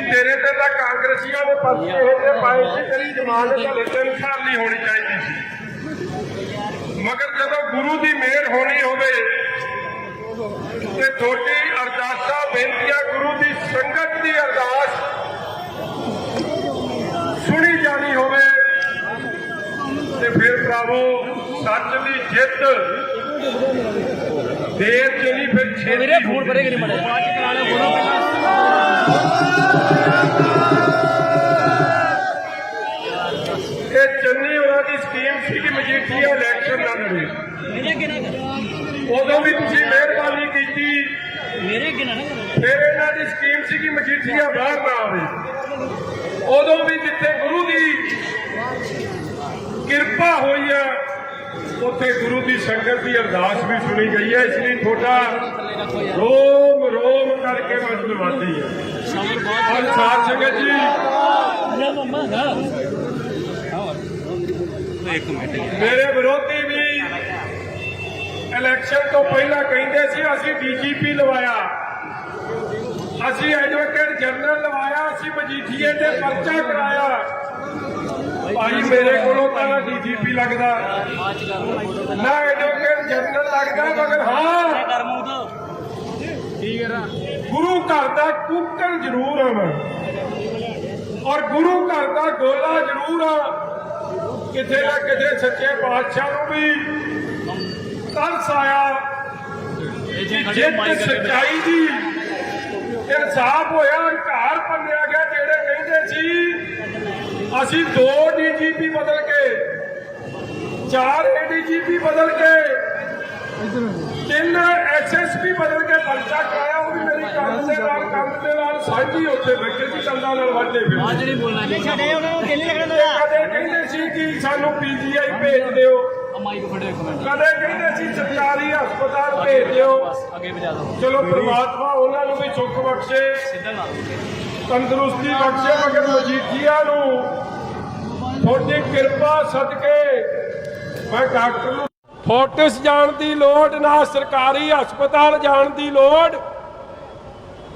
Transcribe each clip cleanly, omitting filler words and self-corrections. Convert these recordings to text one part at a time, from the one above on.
तेरे ते तां कांग्रेसियां ने पर्चे ये पाए सी तेरी जमानत हले 3 साल नहीं होनी चाहिए सी, मगर जदों गुरु की मेहर होनी होवे ते थोड़ी अरदासां बेनतियां गुरु की संगत की अरदास सुनी जानी होवे ते फिर भरावो सच की जित देर च नहीं फिर छेती फूल भरेगी नहीं मरे चन्नी होना की स्कीम सी कि मजीठिया इलैक्शन ना लड़े उदों भी तुसीं मेहरबानी की फिर इन्हां दी स्कीम सी कि मजीठिया बाहर ना आवे उदों भी जिथे गुरु की कृपा हुई है उत्थे गुरु की संगत की अरदास भी सुनी गई है, इसलिए थोड़ा रोम रोम करके मतलब आती है। और साथ संगत जी मेरे विरोधी भी इलैक्शन तो पहला कहते सी असी DGP लवाया, असी एडवोकेट जनरल लवाया, असी मजीठिए ते पर्चा कराया। भाई मेरे को DGP लगता ना एडवोकेट जनरल लगता, मगर हाँ गुरु घर का कुकन जरूर हाँ मैं, और गुरु घर का गोला जरूर हाँ। किथे ना किथे सच्चे बादशाह को भी तरस आया, जित सच्चाई की इंसाफ होया, घर भंनिया गया। जेड़े कहते सी असी 2 DGP बदल के 4 ADGP बदल के 3 SSP बदल के पर्चा कराया, वो भी मेरी कंध के नाल साझी उत्थे बैठे सी, कंधा नाल वड्डे कहते सी कि सानू PGI भेज दिओ, कदे कहते सी सरकारी हस्पताल भेज दिओ। चलो परमात्मा उन्होंने भी सुख बख्शे, तंदुरुस्ती बख्शे, मगर मजीठिया थोड़ी कृपा सदके मैं डॉक्टर फोर्टिस जाण की लोड़ ना सरकारी हस्पताल जाण की लोड़।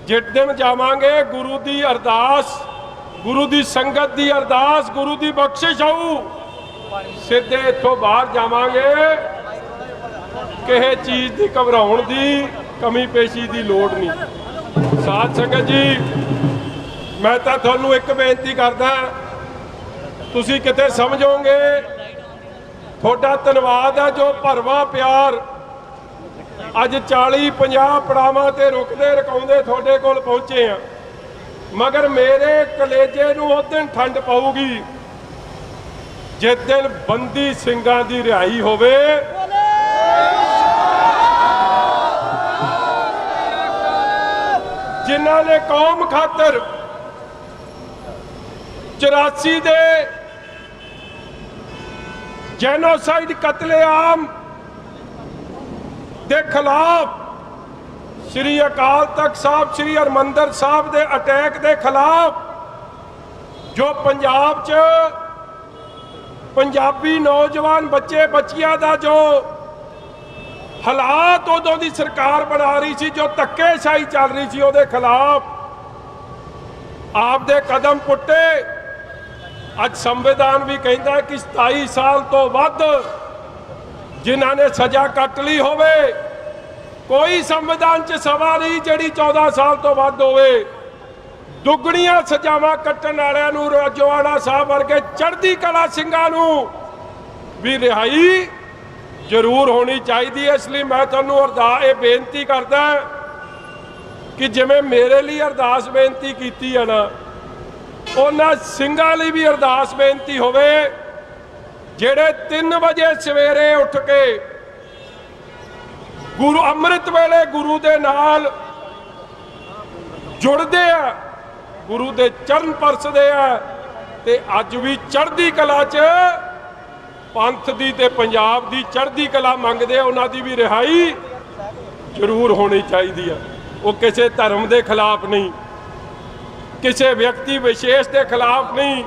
जिस दिन जावांगे गुरु की अरदास, गुरु की संगत की अरदास, गुरु की बख्शिश आऊ, सीधे इत्थों बाहर जावांगे। किसी चीज़ की घबराउण की कमी पेशी की लोड़ नहीं। साध संगत जी मैं तो तुहानू एक बेनती करदा, तुसी किते समझोगे थोड़ा धन्यवाद है जो भरवा प्यार अज 40-50 पड़ावां ते रुकदे रकाउंदे थोड़े कोल पहुंचे हैं, मगर मेरे कलेजे नूं उस दिन ठंड पऊगी जिस दिन बंदी सिंघां दी रिहाई होवे। जिन्हां ने कौम खातर 84 दे जेनोसाइड कतलेआम के खिलाफ, श्री अकाल तख्त साहब, श्री हरमंदर साहब के अटैक के खिलाफ जो पंजाब च पंजाबी नौजवान बच्चे बच्चियां का जो हालात उदों की सरकार बना रही सी, जो धक्केशाही चल रही सी, उहदे खिलाफ आपदे कदम पुट्टे। अज संविधान भी कहता है कि 27 साल तो वध जिन्हां ने सजा कट ली होवे, कोई संविधान च सभा नहीं जिहड़ी 14 साल तो वध होवे। दुगणियां सजावां कट्टण वालिआं नूं रजवाड़ा साहब वर्गे चढ़दी कला ਸਿੰਘਾਂ नूं भी रिहाई जरूर होनी चाहिए। इसलिए मैं तुहानूं अरदास ये बेनती करदा कि जिवें मेरे लिए अरदास बेनती कीती है ना, उन्हां ਸਿੰਘਾਂ ਲਈ भी अरदास बेनती होवे ਜਿਹੜੇ 3 ਵਜੇ सवेरे उठ के गुरु अमृत वेले गुरु दे नाल जुड़ते हैं, गुरु दे चरण परसते हैं, ते अज भी चढ़दी कला च पंथ दी ते पंजाब दी चढ़दी कला मंगते, उन्हां दी भी रिहाई जरूर होनी चाहिए है। वो किसी धर्म के खिलाफ नहीं, किसी व्यक्ति विशेष के खिलाफ नहीं।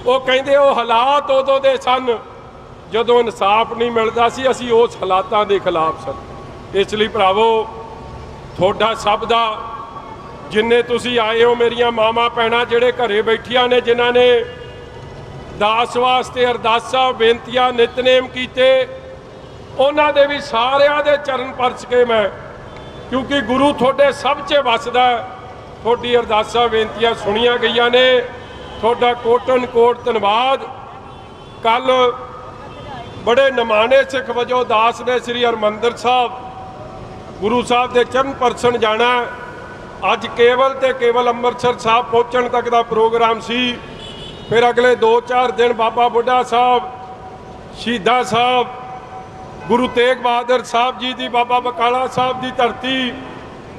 वो कहते वो हालात उदों दे सन जदों इंसाफ नहीं मिलता सी, असी उस हालातां दे खिलाफ सन। इसलिए भरावो थोड़ा सब दा ਜਿੰਨੇ ਤੁਸੀਂ ਆਏ ਹੋ ਮੇਰੀਆਂ ਮਾਵਾਂ ਭੈਣਾਂ ਜਿਹੜੇ ਘਰੇ ਬੈਠੀਆਂ ਨੇ, ਜਿਨ੍ਹਾਂ ਨੇ ਦਾਸ ਵਾਸਤੇ ਅਰਦਾਸਾਂ ਬੇਨਤੀਆਂ ਨਿਤਨੇਮ ਕੀਤੇ, ਉਹਨਾਂ ਦੇ ਵੀ ਸਾਰਿਆਂ ਦੇ ਚਰਨ ਪਰਚ ਕੇ ਮੈਂ, ਕਿਉਂਕਿ ਗੁਰੂ ਤੁਹਾਡੇ ਸਭ 'ਚ ਵੱਸਦਾ, ਤੁਹਾਡੀ ਅਰਦਾਸਾਂ ਬੇਨਤੀਆਂ ਸੁਣੀਆਂ ਗਈਆਂ ਨੇ। ਤੁਹਾਡਾ ਕੋਟਨ ਕੋਟ ਧੰਨਵਾਦ। ਕੱਲ ਬੜੇ ਨਿਮਾਣੇ ਸਿੱਖ ਵਜੋਂ ਦਾਸ ਨੇ ਸ੍ਰੀ ਹਰਿਮੰਦਰ ਸਾਹਿਬ ਗੁਰੂ ਸਾਹਿਬ ਦੇ ਚਰਨ ਪਰਸਨ ਜਾਣਾ। ਅੱਜ ਕੇਵਲ ਤੇ ਕੇਵਲ ਅੰਮ੍ਰਿਤਸਰ ਸਾਹਿਬ ਪਹੁੰਚਣ ਤੱਕ ਦਾ ਪ੍ਰੋਗਰਾਮ ਸੀ। ਫਿਰ ਅਗਲੇ 2-4 ਦਿਨ ਬਾਬਾ ਬੁੱਢਾ ਸਾਹਿਬ, ਸ਼ਹੀਦਾਂ ਸਾਹਿਬ, ਗੁਰੂ ਤੇਗ ਬਹਾਦਰ ਸਾਹਿਬ ਜੀ ਦੀ, ਬਾਬਾ ਬਕਾਲਾ ਸਾਹਿਬ ਦੀ ਧਰਤੀ,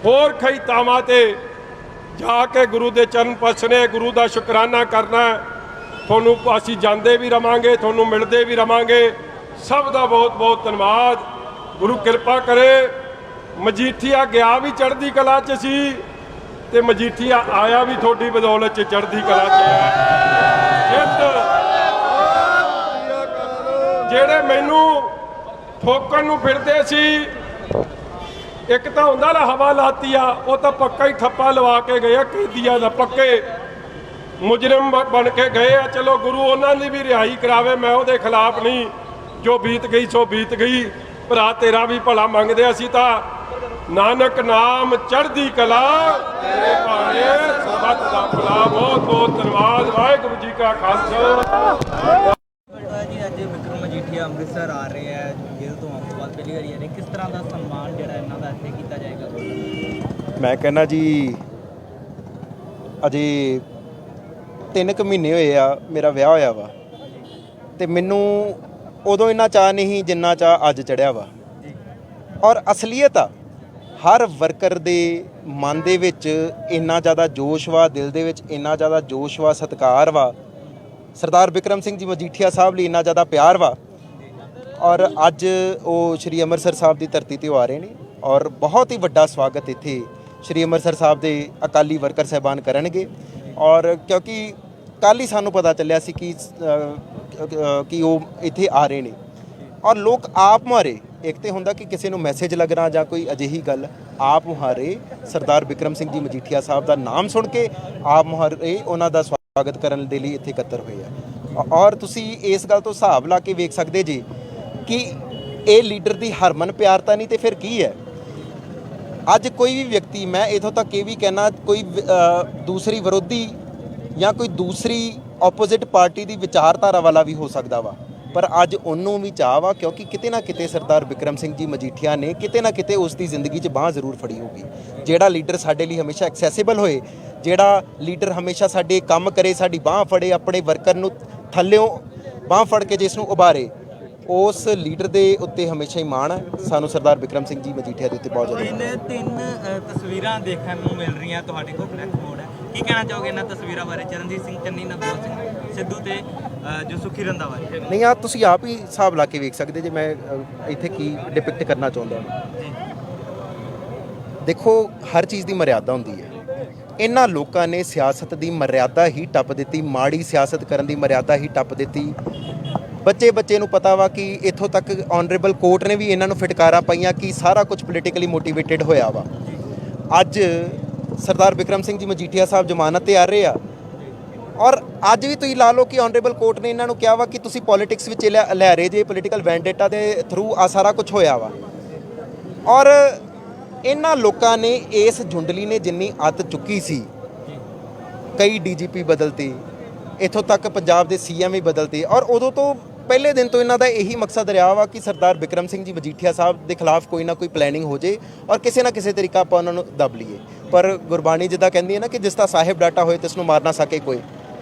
ਹੋਰ ਕਈ ਥਾਵਾਂ ਤੇ ਜਾ ਕੇ ਗੁਰੂ ਦੇ ਚਰਨ ਪਰਸਣੇ, ਗੁਰੂ ਦਾ ਸ਼ੁਕਰਾਨਾ ਕਰਨਾ। ਤੁਹਾਨੂੰ ਅਸੀਂ ਜਾਂਦੇ ਵੀ ਰਵਾਂਗੇ, ਤੁਹਾਨੂੰ ਮਿਲਦੇ ਵੀ ਰਵਾਂਗੇ। ਸਭ ਦਾ ਬਹੁਤ ਬਹੁਤ ਧੰਨਵਾਦ। ਗੁਰੂ ਕਿਰਪਾ ਕਰੇ। ਮਜੀਠੀਆ ਗਿਆ ਵੀ ਚੜ੍ਹਦੀ ਕਲਾ 'ਚ ਸੀ ਤੇ ਮਜੀਠੀਆ ਆਇਆ ਵੀ ਤੁਹਾਡੀ ਬਦੌਲਤ 'ਚ ਚੜ੍ਹਦੀ ਕਲਾ 'ਚ ਹੈ। ਜਿਹੜੇ ਮੈਨੂੰ ਠੋਕਣ ਨੂੰ ਫਿਰਦੇ ਸੀ, ਇੱਕ ਤਾਂ ਹੁੰਦਾ ਨਾ ਹਵਾ ਲਾਤੀ ਆ, ਉਹ ਤਾਂ ਪੱਕਾ ਹੀ ਠੱਪਾ ਲਵਾ ਕੇ ਗਏ ਆ, ਕੈਦੀਆਂ ਦਾ ਪੱਕੇ ਮੁਜਰਮ ਬਣ ਕੇ ਗਏ ਆ। ਚਲੋ ਗੁਰੂ ਉਹਨਾਂ ਦੀ ਵੀ ਰਿਹਾਈ ਕਰਾਵੇ, ਮੈਂ ਉਹਦੇ ਖਿਲਾਫ ਨਹੀਂ। ਜੋ ਬੀਤ ਗਈ ਸੋ ਬੀਤ ਗਈ। ਭਰਾ ਤੇਰਾ ਵੀ ਭਲਾ ਮੰਗਦੇ ਅਸੀਂ ਤਾਂ। ਨਾਨਕ ਨਾਮ ਚੜ੍ਹਦੀ ਕਲਾ, ਤੇਰੇ ਭਾਣੇ ਸਬਤ ਦਾ ਭਲਾ। ਬਹੁਤ ਬਹੁਤ ਧੰਨਵਾਦ। ਵਾਹਿਗੁਰੂ ਜੀ ਕਾ ਖਾਲਸਾ। ਜੀ ਅੱਜ ਵਿਕਰਮ ਮਜੀਠੀਆ ਅੰਮ੍ਰਿਤਸਰ ਆ ਰਹੇ ਹੈ, ਜੇਲ੍ਹ ਤੋਂ ਆਉਣ ਤੋਂ ਬਾਅਦ ਪਹਿਲੀ ਵਾਰੀ ਆ ਰਹੇ, ਕਿਸ ਤਰ੍ਹਾਂ ਦਾ ਸਨਮਾਨ ਜਿਹੜਾ ਇਹਨਾਂ ਦਾ ਇੱਥੇ ਕੀਤਾ ਜਾਏਗਾ? ਮੈਂ ਕਹਿੰਦਾ ਜੀ ਅਜੇ 3 ਕੁ ਮਹੀਨੇ ਹੋਏ ਆ ਮੇਰਾ ਵਿਆਹ ਹੋਇਆ ਵਾ, ਤੇ ਮੈਨੂੰ ਉਦੋਂ ਇੰਨਾ ਚਾਅ ਨਹੀਂ ਜਿੰਨਾ ਚਾਅ ਅੱਜ ਚੜਿਆ ਵਾ। ਔਰ ਅਸਲੀਅਤ ਆ, ਹਰ ਵਰਕਰ ਦੇ ਮਨ ਦੇ ਵਿੱਚ ਇੰਨਾ ਜ਼ਿਆਦਾ ਜੋਸ਼ ਵਾ, ਦਿਲ ਦੇ ਵਿੱਚ ਇੰਨਾ ਜ਼ਿਆਦਾ ਜੋਸ਼ ਵਾ, ਸਤਿਕਾਰ ਵਾ, ਸਰਦਾਰ ਬਿਕਰਮ ਸਿੰਘ ਜੀ ਮਜੀਠੀਆ ਸਾਹਿਬ ਲਈ ਇੰਨਾ ਜ਼ਿਆਦਾ ਪਿਆਰ ਵਾ। ਔਰ ਅੱਜ ਉਹ ਸ਼੍ਰੀ ਅੰਮ੍ਰਿਤਸਰ ਸਾਹਿਬ ਦੀ ਧਰਤੀ 'ਤੇ ਉਹ ਆ ਰਹੇ ਨੇ, ਔਰ ਬਹੁਤ ਹੀ ਵੱਡਾ ਸਵਾਗਤ ਇੱਥੇ ਸ਼੍ਰੀ ਅੰਮ੍ਰਿਤਸਰ ਸਾਹਿਬ ਦੇ ਅਕਾਲੀ ਵਰਕਰ ਸਾਹਿਬਾਨ ਕਰਨਗੇ। ਔਰ ਕਿਉਂਕਿ ਕੱਲ੍ਹ ਹੀ ਸਾਨੂੰ ਪਤਾ ਚੱਲਿਆ ਸੀ ਕਿ ਉਹ ਇੱਥੇ ਆ ਰਹੇ ਨੇ, ਔਰ ਲੋਕ ਆਪ ਮੁਹਾਰੇ, ਇੱਕ ਤੇ ਹੁੰਦਾ ਕਿ ਕਿਸੇ ਨੂੰ ਮੈਸੇਜ ਲੱਗਣਾ ਜਾਂ ਕੋਈ ਅਜਿਹੀ ਗੱਲ, ਆਪ ਮੁਹਾਰੇ ਸਰਦਾਰ ਬਿਕਰਮ ਸਿੰਘ ਜੀ ਮਜੀਠੀਆ ਸਾਹਿਬ ਦਾ ਨਾਮ ਸੁਣ ਕੇ ਆਪ ਮੁਹਾਰੇ ਉਹਨਾਂ ਦਾ ਸਵਾਗਤ ਕਰਨ ਦੇ ਲਈ ਇੱਥੇ ਇਕੱਤਰ ਹੋਏ ਆ। ਔਰ ਤੁਸੀਂ ਇਸ ਗੱਲ ਤੋਂ ਹਿਸਾਬ ਲਾ ਕੇ ਵੇਖ ਸਕਦੇ ਜੀ ਕਿ ਇਹ ਲੀਡਰ ਦੀ ਹਰਮਨ ਪਿਆਰਤਾ ਨਹੀਂ ਤੇ ਫਿਰ ਕੀ ਹੈ। ਅੱਜ ਕੋਈ ਵੀ ਵਿਅਕਤੀ, ਮੈਂ ਇਥੋਂ ਤੱਕ ਇਹ ਵੀ ਕਹਿਣਾ, ਕੋਈ ਦੂਸਰੀ ਵਿਰੋਧੀ ਜਾਂ ਕੋਈ ਦੂਸਰੀ ਆਪੋਜ਼ਿਟ ਪਾਰਟੀ ਦੀ ਵਿਚਾਰਧਾਰਾ ਵਾਲਾ ਵੀ ਹੋ ਸਕਦਾ ਵਾ, ਪਰ ਅੱਜ ਉਹਨੂੰ ਵੀ ਚਾਹ ਵਾ, ਕਿਉਂਕਿ ਕਿਤੇ ਨਾ ਕਿਤੇ ਸਰਦਾਰ ਬਿਕਰਮ ਸਿੰਘ ਜੀ ਮਜੀਠੀਆ ਨੇ ਕਿਤੇ ਨਾ ਕਿਤੇ ਉਸ ਦੀ ਜ਼ਿੰਦਗੀ 'ਚ ਬਾਂਹ ਜ਼ਰੂਰ ਫੜੀ ਹੋਊਗੀ। ਜਿਹੜਾ ਲੀਡਰ ਸਾਡੇ ਲਈ ਹਮੇਸ਼ਾ ਐਕਸੈਸਿਬਲ ਹੋਏ, ਜਿਹੜਾ ਲੀਡਰ ਹਮੇਸ਼ਾ ਸਾਡੇ ਕੰਮ ਕਰੇ, ਸਾਡੀ ਬਾਂਹ ਫੜੇ, ਆਪਣੇ ਵਰਕਰ ਨੂੰ ਥੱਲਿਓਂ ਬਾਂਹ ਫੜ ਕੇ ਜਿਸ ਨੂੰ ਉਭਾਰੇ, ਉਸ ਲੀਡਰ ਦੇ ਉੱਤੇ ਹਮੇਸ਼ਾ ਹੀ ਮਾਣ ਹੈ। ਸਾਨੂੰ ਸਰਦਾਰ ਬਿਕਰਮ ਸਿੰਘ ਜੀ ਮਜੀਠੀਆ ਦੇ ਉੱਤੇ ਬਹੁਤ ਜ਼ਿਆਦਾ। ਤਿੰਨ ਤਸਵੀਰਾਂ ਦੇਖਣ ਨੂੰ ਮਿਲ ਰਹੀਆਂ ਤੁਹਾਡੇ ਕੋਲ, ਫਲੈਕਸ ਮੋਡ ਹੈ, ਕੀ ਕਹਿਣਾ ਚਾਹੋਗੇ ਇਹਨਾਂ ਤਸਵੀਰਾਂ ਬਾਰੇ? ਚਰਨਜੀਤ ਸਿੰਘ ਚੰਨੀ, ਨਵਜੋਤ ਸਿੰਘ ਸਿੱਧੂ ਤੇ ਜੋ ਸੁਖੀ ਰੰਧਾਵਾ। ਨਹੀਂ, ਆ ਤੁਸੀਂ ਆਪ ਹੀ ਹਿਸਾਬ ਲਾ ਕੇ ਵੇਖ ਸਕਦੇ ਜੇ ਮੈਂ ਇੱਥੇ ਕੀ ਡਿਪਿਕਟ ਕਰਨਾ ਚਾਹੁੰਦਾ ਹਾਂ। ਦੇਖੋ, ਹਰ ਚੀਜ਼ ਦੀ ਮਰਿਆਦਾ ਹੁੰਦੀ ਹੈ। ਇਹਨਾਂ ਲੋਕਾਂ ਨੇ ਸਿਆਸਤ ਦੀ ਮਰਿਆਦਾ ਹੀ ਟੱਪ ਦਿੱਤੀ, ਮਾੜੀ ਸਿਆਸਤ ਕਰਨ ਦੀ ਮਰਿਆਦਾ ਹੀ ਟੱਪ ਦਿੱਤੀ। ਬੱਚੇ ਨੂੰ ਪਤਾ ਵਾ ਕਿ ਇੱਥੋਂ ਤੱਕ ਆਨਰੇਬਲ ਕੋਰਟ ਨੇ ਵੀ ਇਹਨਾਂ ਨੂੰ ਫਿਟਕਾਰਾਂ ਪਾਈਆਂ ਕਿ ਸਾਰਾ ਕੁਝ ਪੋਲੀਟੀਕਲੀ ਮੋਟੀਵੇਟਿਡ ਹੋਇਆ ਵਾ। ਅੱਜ ਸਰਦਾਰ ਬਿਕਰਮ ਸਿੰਘ ਜੀ ਮਜੀਠੀਆ ਸਾਹਿਬ ਜ਼ਮਾਨਤ ਤੇ ਆ ਰਹੇ ਆ, ਔਰ ਅੱਜ ਵੀ ਤੁਸੀਂ ਲਾ ਲਓ ਕਿ ਆਨਰੇਬਲ ਕੋਰਟ ਨੇ ਇਹਨਾਂ ਨੂੰ ਕਿਹਾ ਵਾ ਕਿ ਤੁਸੀਂ ਪੋਲੀਟਿਕਸ ਵਿੱਚ ਲੈ ਰਹੇ ਜੇ, ਪੋਲੀਟੀਕਲ ਵੈਂਡੇਟਾ ਦੇ ਥਰੂ ਆ ਸਾਰਾ ਕੁਝ ਹੋਇਆ ਵਾ। ਔਰ ਇਹਨਾਂ ਲੋਕਾਂ ਨੇ, ਇਸ ਜੁੰਡਲੀ ਨੇ ਜਿੰਨੀ ਅੱਤ ਚੁੱਕੀ ਸੀ, ਕਈ ਡੀਜੀਪੀ ਬਦਲਤੇ, ਇੱਥੋਂ ਤੱਕ ਪੰਜਾਬ ਦੇ ਸੀਐਮ ਵੀ ਬਦਲਤੇ, ਔਰ ਉਦੋਂ ਤੋਂ ਪਹਿਲੇ ਦਿਨ ਤੋਂ ਇਹਨਾਂ ਦਾ ਇਹੀ ਮਕਸਦ ਰਿਹਾ ਵਾ ਕਿ ਸਰਦਾਰ ਬਿਕਰਮ ਸਿੰਘ ਜੀ ਮਜੀਠੀਆ ਸਾਹਿਬ ਦੇ ਖਿਲਾਫ ਕੋਈ ਨਾ ਕੋਈ ਪਲੈਨਿੰਗ ਹੋ ਜੇ ਔਰ ਕਿਸੇ ਨਾ ਕਿਸੇ ਤਰੀਕਾ ਆਪਾਂ ਉਹਨਾਂ ਨੂੰ ਦਬ ਲਈਏ। ਪਰ ਗੁਰਬਾਣੀ ਜਿੱਦਾਂ ਕਹਿੰਦੀ ਹੈ ਨਾ ਕਿ ਜਿਸ ਦਾ ਸਾਹਿਬ ਡਾਟਾ ਹੋਏ ਤਿਸ ਨੂੰ ਮਾਰ ਨਾ ਸਕੇ ਕੋਈ।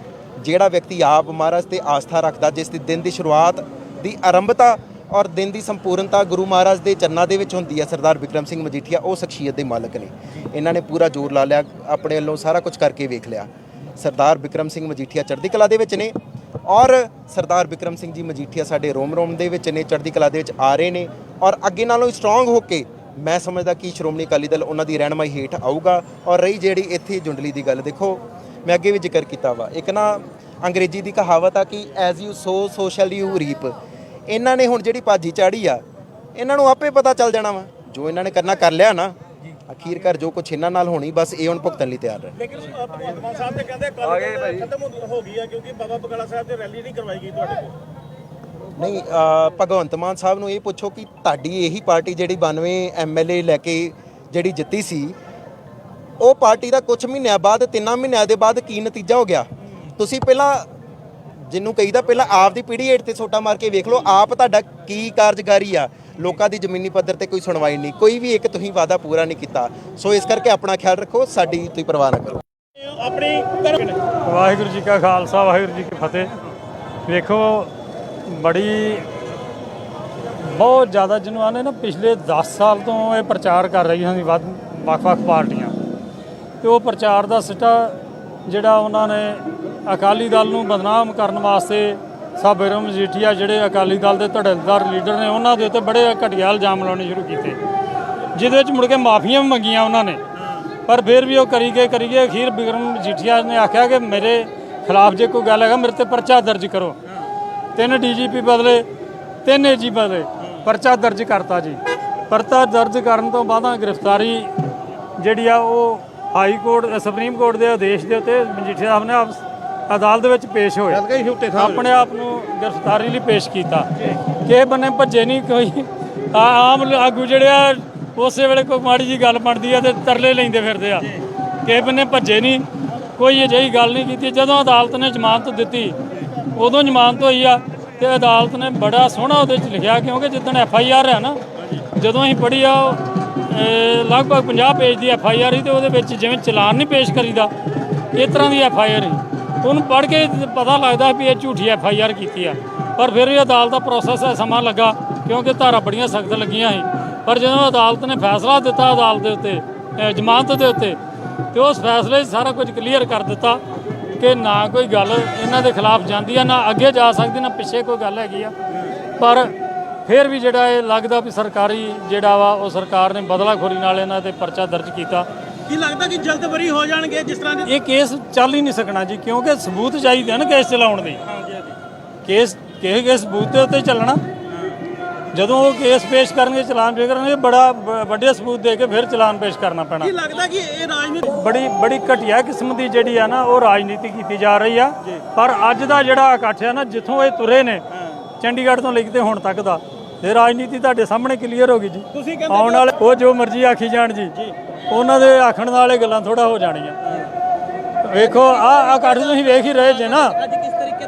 ਜਿਹੜਾ ਵਿਅਕਤੀ ਆਪ ਮਹਾਰਾਜ ਤੇ ਆਸਥਾ ਰੱਖਦਾ, ਜਿਸ ਦੀ ਦਿਨ ਦੀ ਸ਼ੁਰੂਆਤ ਦੀ ਆਰੰਭਤਾ ਔਰ ਦਿਨ ਦੀ ਸੰਪੂਰਨਤਾ ਗੁਰੂ ਮਹਾਰਾਜ ਦੇ ਚਰਨਾਂ ਦੇ ਵਿੱਚ ਹੁੰਦੀ ਹੈ, ਸਰਦਾਰ ਬਿਕਰਮ ਸਿੰਘ ਮਜੀਠੀਆ ਉਹ ਸ਼ਖਸੀਅਤ ਦੇ ਮਾਲਕ ਨੇ। ਇਹਨਾਂ ਨੇ ਪੂਰਾ ਜ਼ੋਰ ਲਾ ਲਿਆ, ਆਪਣੇ ਵੱਲੋਂ ਸਾਰਾ ਕੁਝ ਕਰਕੇ ਵੇਖ ਲਿਆ। ਸਰਦਾਰ ਬਿਕਰਮ ਸਿੰਘ ਮਜੀਠੀਆ ਚੜ੍ਹਦੀ ਕਲਾ ਦੇ ਵਿੱਚ ਨੇ, ਔਰ ਸਰਦਾਰ ਬਿਕਰਮ ਸਿੰਘ ਜੀ ਮਜੀਠੀਆ ਸਾਡੇ ਰੋਮ ਦੇ ਵਿੱਚ ਨੇ, ਚੜ੍ਹਦੀ ਕਲਾ ਦੇ ਵਿੱਚ ਆ ਰਹੇ ਨੇ, ਔਰ ਅੱਗੇ ਨਾਲੋਂ ਸਟਰੋਂਗ ਹੋ ਕੇ ਮੈਂ ਸਮਝਦਾ ਕਿ ਸ਼੍ਰੋਮਣੀ ਅਕਾਲੀ ਦਲ ਉਹਨਾਂ ਦੀ ਰਹਿਨਮਾਈ ਹੇਠ ਆਊਗਾ। ਔਰ ਰਹੀ ਜਿਹੜੀ ਇੱਥੇ ਜੁੰਡਲੀ ਦੀ ਗੱਲ, ਦੇਖੋ ਮੈਂ ਅੱਗੇ ਵੀ ਜ਼ਿਕਰ ਕੀਤਾ ਵਾ, ਇੱਕ ਨਾ ਅੰਗਰੇਜ਼ੀ ਦੀ ਕਹਾਵਤ ਆ ਕਿ as you so so shell you reap. ਇਹਨਾਂ ਨੇ ਹੁਣ ਜਿਹੜੀ ਭਾਜੀ ਚਾੜੀ ਆ, ਇਹਨਾਂ ਨੂੰ ਆਪੇ ਪਤਾ ਚੱਲ ਜਾਣਾ ਵਾ, ਜੋ ਇਹਨਾਂ ਨੇ ਕਰਨਾ ਕਰ ਲਿਆ ਨਾ, ਅਖੀਰਕਾਰ ਜੋ ਕੁਛ ਇਹਨਾਂ ਨਾਲ ਹੋਣੀ ਬਸ ਇਹ ਹੁਣ ਭੁਗਤਣ ਲਈ ਤਿਆਰ ਰਹੇ। ਲੇਕਿਨ ਭਗਵੰਤ ਮਾਨ ਸਾਹਿਬ ਤੇ ਕਹਿੰਦੇ ਕੱਲ ਖਤਮ ਹੋ ਗਈ ਹੈ ਕਿਉਂਕਿ ਬਾਬਾ ਬਕਾਲਾ ਸਾਹਿਬ ਤੇ ਰੈਲੀ ਨਹੀਂ ਕਰਵਾਈ ਗਈ ਤੁਹਾਡੇ ਕੋਲ। ਨਹੀਂ ਭਗਵੰਤ ਮਾਨ ਸਾਹਿਬ ਨੂੰ ਇਹ ਪੁੱਛੋ ਕਿ ਤੁਹਾਡੀ ਇਹੀ ਪਾਰਟੀ ਜਿਹੜੀ 92 ਐਮਐਲਏ ਲੈ ਕੇ ਜਿਹੜੀ ਜਿੱਤੀ ਸੀ, ਉਹ ਪਾਰਟੀ ਦਾ ਕੁਝ ਮਹੀਨਿਆਂ ਬਾਅਦ 3 ਮਹੀਨਿਆਂ ਦੇ ਬਾਅਦ ਕੀ ਨਤੀਜਾ ਹੋ ਗਿਆ। ਤੁਸੀਂ ਪਹਿਲਾਂ ਜਿਹਨੂੰ ਕਹੀਦਾ ਪਹਿਲਾਂ ਆਪ ਦੀ ਪੀੜ੍ਹੀ ਹੇਠ ਤੇ ਸੋਟਾ ਮਾਰ ਕੇ ਵੇਖ ਲਓ, ਆਪ ਤੁਹਾਡਾ ਕੀ ਕਾਰਜਕਾਰੀ ਆ। ਲੋਕਾਂ ਦੀ ਜ਼ਮੀਨੀ ਪੱਧਰ ਤੇ ਕੋਈ ਸੁਣਵਾਈ ਨਹੀਂ, ਕੋਈ ਵੀ ਇੱਕ ਤੁਸੀਂ ਵਾਅਦਾ ਪੂਰਾ ਨਹੀਂ ਕੀਤਾ। ਸੋ ਇਸ ਕਰਕੇ ਆਪਣਾ ਖਿਆਲ ਰੱਖੋ, ਸਾਡੀ ਤੁਸੀਂ ਪਰਵਾਹ ਨਾ ਕਰੋ। ਆਪਣੀ ਵਾਹਿਗੁਰੂ ਜੀ ਕਾ ਖਾਲਸਾ ਵਾਹਿਗੁਰੂ ਜੀ ਕੀ ਫਤਿਹ। ਵੇਖੋ ਬੜੀ ਬਹੁਤ ਜ਼ਿਆਦਾ ਜਿਹਨੂੰ ਆਨੇ ਨਾ ਪਿਛਲੇ 10 ਸਾਲ ਤੋਂ ਇਹ ਪ੍ਰਚਾਰ ਕਰ ਰਹੀਆਂ ਸੀ ਵੱਖ-ਵੱਖ ਪਾਰਟੀਆਂ, ਤੇ ਉਹ ਪ੍ਰਚਾਰ ਦਾ ਸਿੱਟਾ ਜਿਹੜਾ ਉਹਨਾਂ ਨੇ ਅਕਾਲੀ ਦਲ ਨੂੰ ਬਦਨਾਮ ਕਰਨ ਵਾਸਤੇ ਸਾਬਰ ਮਜੀਠੀਆ ਜਿਹੜੇ ਅਕਾਲੀ ਦਲ ਦੇ ਧੜੇਦਾਰ ਲੀਡਰ ਨੇ ਉਹਨਾਂ ਦੇ ਉੱਤੇ ਬੜੇ ਘਟੀਆ ਇਲਜ਼ਾਮ ਲਾਉਣੇ ਸ਼ੁਰੂ ਕੀਤੇ, ਜਿਹਦੇ ਵਿੱਚ ਮੁੜ ਕੇ ਮਾਫੀਆਂ ਵੀ ਮੰਗੀਆਂ ਉਹਨਾਂ ਨੇ। ਪਰ ਫਿਰ ਵੀ ਉਹ ਕਰੀ ਗਏ ਅਖੀਰ ਬਿਕਰਮ ਮਜੀਠੀਆ ਨੇ ਆਖਿਆ ਕਿ ਮੇਰੇ ਖਿਲਾਫ ਜੇ ਕੋਈ ਗੱਲ ਹੈਗਾ ਮੇਰੇ ਤੇ ਪਰਚਾ ਦਰਜ ਕਰੋ। 3 ਡੀਜੀਪੀ ਬਦਲੇ, 3 ਏਜੀ ਬਦਲੇ, ਪਰਚਾ ਦਰਜ ਕਰਤਾ ਜੀ। ਪਰਚਾ ਦਰਜ ਕਰਨ ਤੋਂ ਬਾਅਦ ਗ੍ਰਿਫਤਾਰੀ ਜਿਹੜੀ ਆ ਉਹ ਹਾਈ ਕੋਰਟ ਸੁਪਰੀਮ ਕੋਰਟ ਦੇ ਆਦੇਸ਼ ਦੇ ਉੱਤੇ ਮਜੀਠੀਆ ਸਾਹਿਬ ਨੇ ਅਦਾਲਤ ਦੇ ਵਿੱਚ ਪੇਸ਼ ਹੋਏ, ਆਪਣੇ ਆਪ ਨੂੰ ਗ੍ਰਿਫਤਾਰੀ ਲਈ ਪੇਸ਼ ਕੀਤਾ। ਕਿਸੇ ਬੰਨੇ ਭੱਜੇ ਨਹੀਂ, ਕੋਈ ਆਮ ਆਗੂ ਜਿਹੜੇ ਆ ਉਸੇ ਵੇਲੇ ਕੋਈ ਮਾੜੀ ਜੀ ਗੱਲ ਬਣਦੀ ਆ ਤੇ ਤਰਲੇ ਲੈਂਦੇ ਫਿਰਦੇ ਆ। ਕਿਸੇ ਬੰਨੇ ਭੱਜੇ ਨਹੀਂ, ਕੋਈ ਅਜਿਹੀ ਗੱਲ ਨਹੀਂ ਕੀਤੀ। ਜਦੋਂ ਅਦਾਲਤ ਨੇ ਜ਼ਮਾਨਤ ਦਿੱਤੀ ਉਦੋਂ ਜ਼ਮਾਨਤ ਹੋਈ ਆ, ਤੇ ਅਦਾਲਤ ਨੇ ਬੜਾ ਸੋਹਣਾ ਉਹਦੇ 'ਚ ਲਿਖਿਆ, ਕਿਉਂਕਿ ਜਿੱਦਣ FIR ਹੈ ਨਾ, ਜਦੋਂ ਅਸੀਂ ਪੜ੍ਹੀ ਆ ਲਗਭਗ 50 ਪੇਜ ਦੀ FIR ਸੀ, ਤੇ ਉਹਦੇ ਵਿੱਚ ਜਿਵੇਂ ਚਲਾਨ ਨਹੀਂ ਪੇਸ਼ ਕਰੀਦਾ ਇਸ ਤਰ੍ਹਾਂ ਦੀ FIR ਸੀ। ਉਹਨੂੰ ਪੜ੍ਹ ਕੇ ਪਤਾ ਲੱਗਦਾ ਵੀ ਇਹ ਝੂਠੀ FIR ਕੀਤੀ ਆ। ਪਰ ਫਿਰ ਵੀ ਅਦਾਲਤ ਦਾ ਪ੍ਰੋਸੈਸ ਸਮਾਂ ਲੱਗਾ, ਕਿਉਂਕਿ ਧਾਰਾ ਬੜੀਆਂ ਸਖਤ ਲੱਗੀਆਂ ਸੀ। ਪਰ ਜਦੋਂ ਅਦਾਲਤ ਨੇ ਫੈਸਲਾ ਦਿੱਤਾ ਅਦਾਲਤ ਦੇ ਉੱਤੇ ਜ਼ਮਾਨਤ ਦੇ ਉੱਤੇ, ਤੇ ਉਸ ਫੈਸਲੇ 'ਚ ਸਾਰਾ ਕੁਝ ਕਲੀਅਰ ਕਰ ਦਿੱਤਾ ਕਿ ਨਾ ਕੋਈ ਗੱਲ ਇਹਨਾਂ ਦੇ ਖਿਲਾਫ ਜਾਂਦੀ ਆ, ਨਾ ਅੱਗੇ ਜਾ ਸਕਦੀ, ਨਾ ਪਿੱਛੇ ਕੋਈ ਗੱਲ ਹੈਗੀ ਆ। ਪਰ ਫਿਰ ਵੀ ਜਿਹੜਾ ਇਹ ਲੱਗਦਾ ਵੀ ਸਰਕਾਰੀ ਜਿਹੜਾ ਵਾ ਉਹ ਸਰਕਾਰ ਨੇ ਬਦਲਾਖੋਰੀ ਨਾਲ ਇਹਨਾਂ ਤੇ ਪਰਚਾ ਦਰਜ ਕੀਤਾ। ਕੀ ਲੱਗਦਾ ਕਿ ਜਲਦ ਬਰੀ ਹੋ ਜਾਣਗੇ ਜਿਸ ਤਰ੍ਹਾਂ ਦੇ ਇਹ ਕੇਸ ਚੱਲ ਹੀ ਨਹੀਂ ਸਕਣਾ ਜੀ, ਕਿਉਂਕਿ ਸਬੂਤ ਚਾਹੀਦੇ ਹਨ ਕੇਸ ਚਲਾਉਣ ਦੇ। ਕੇਸ ਕਿਸੇ ਸਬੂਤ ਦੇ ਉੱਤੇ ਚੱਲਣਾ। ਜਦੋਂ ਉਹ ਕੇਸ ਪੇਸ਼ ਕਰਨਗੇ, ਚਲਾਨ ਪੇਸ਼ ਕਰਨਗੇ, ਬੜਾ ਵੱਡੇ ਸਬੂਤ ਦੇ ਕੇ ਫਿਰ ਚਲਾਨ ਪੇਸ਼ ਕਰਨਾ ਪੈਣਾ। ਕੀ ਲੱਗਦਾ ਕਿ ਇਹ ਰਾਜਨੀਤੀ ਬੜੀ ਘਟੀਆ ਕਿਸਮ ਦੀ ਜਿਹੜੀ ਆ ਨਾ ਉਹ ਰਾਜਨੀਤੀ ਕੀਤੀ ਜਾ ਰਹੀ ਆ। ਪਰ ਅੱਜ ਦਾ ਜਿਹੜਾ ਇਕੱਠ ਆ ਨਾ, ਜਿੱਥੋਂ ਇਹ ਤੁਰੇ ਨੇ ਚੰਡੀਗੜ੍ਹ ਤੋਂ ਲੈ ਕੇ ਹੁਣ ਤੱਕ ਦਾ, ਇਹ ਰਾਜਨੀਤੀ ਤੁਹਾਡੇ ਸਾਹਮਣੇ ਕਲੀਅਰ ਹੋ ਗਈ ਜੀ। ਤੁਸੀਂ ਕਹਿੰਦੇ ਆਉਣ ਵਾਲੇ ਉਹ ਜੋ ਮਰਜ਼ੀ ਆਖੀ ਜਾਣ ਜੀ, ਉਹਨਾਂ ਦੇ ਆਖਣ ਨਾਲ ਇਹ ਗੱਲਾਂ ਥੋੜਾ ਹੋ ਜਾਣੀਆਂ। ਵੇਖੋ ਆਹ ਇਕੱਠ ਤੁਸੀਂ ਵੇਖ ਹੀ ਰਹੇ ਜੇ ਨਾ,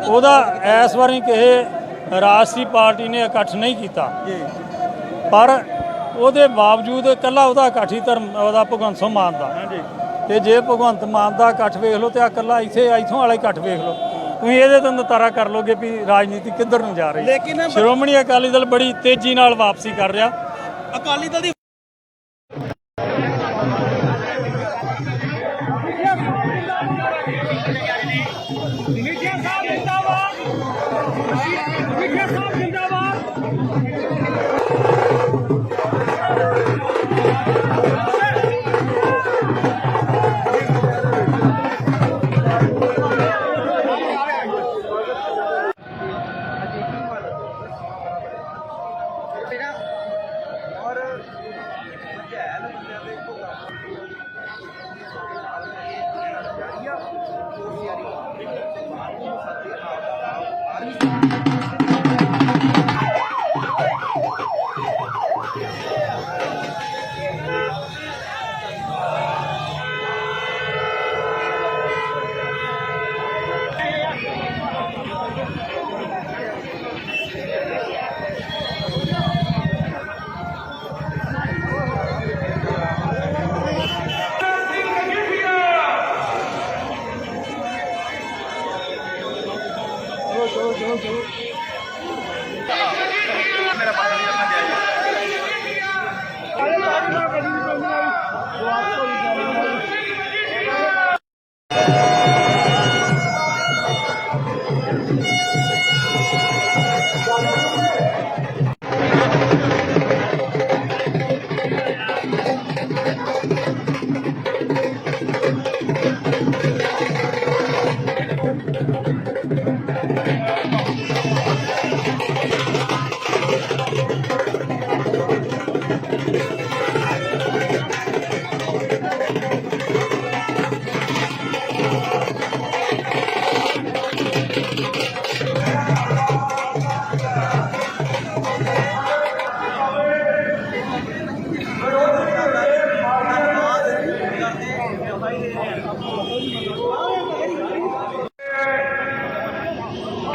ਉਹਦਾ ਇਸ ਵਾਰੀ ਕਿਸੇ ਰਾਸ਼ਟਰੀ ਪਾਰਟੀ ਨੇ ਇਕੱਠ ਨਹੀਂ ਕੀਤਾ, ਪਰ ਉਹਦੇ ਬਾਵਜੂਦ ਇਕੱਲਾ ਉਹਦਾ ਇਕੱਠ ਹੀ ਧਰਮ ਉਹਦਾ ਭਗਵੰਤ ਸਿੰਘ ਮਾਨ ਦਾ। ਤੇ ਜੇ ਭਗਵੰਤ ਮਾਨ ਦਾ ਇਕੱਠ ਵੇਖ ਲਓ ਤੇ ਆ ਇਕੱਲਾ ਇੱਥੋਂ ਵਾਲਾ ਇਕੱਠ ਵੇਖ ਲਓ, ਤੁਸੀਂ ਇਹਦੇ ਤੋਂ ਨਤਾਰਾ ਕਰ ਲੋਗੇ ਵੀ ਰਾਜਨੀਤੀ ਕਿੱਧਰ ਨੂੰ ਜਾ ਰਹੀ। ਲੇਕਿਨ ਸ਼੍ਰੋਮਣੀ ਅਕਾਲੀ ਦਲ ਬੜੀ ਤੇਜ਼ੀ ਨਾਲ ਵਾਪਸੀ ਕਰ ਰਿਹਾ। ਅਕਾਲੀ ਦਲ ਦੀ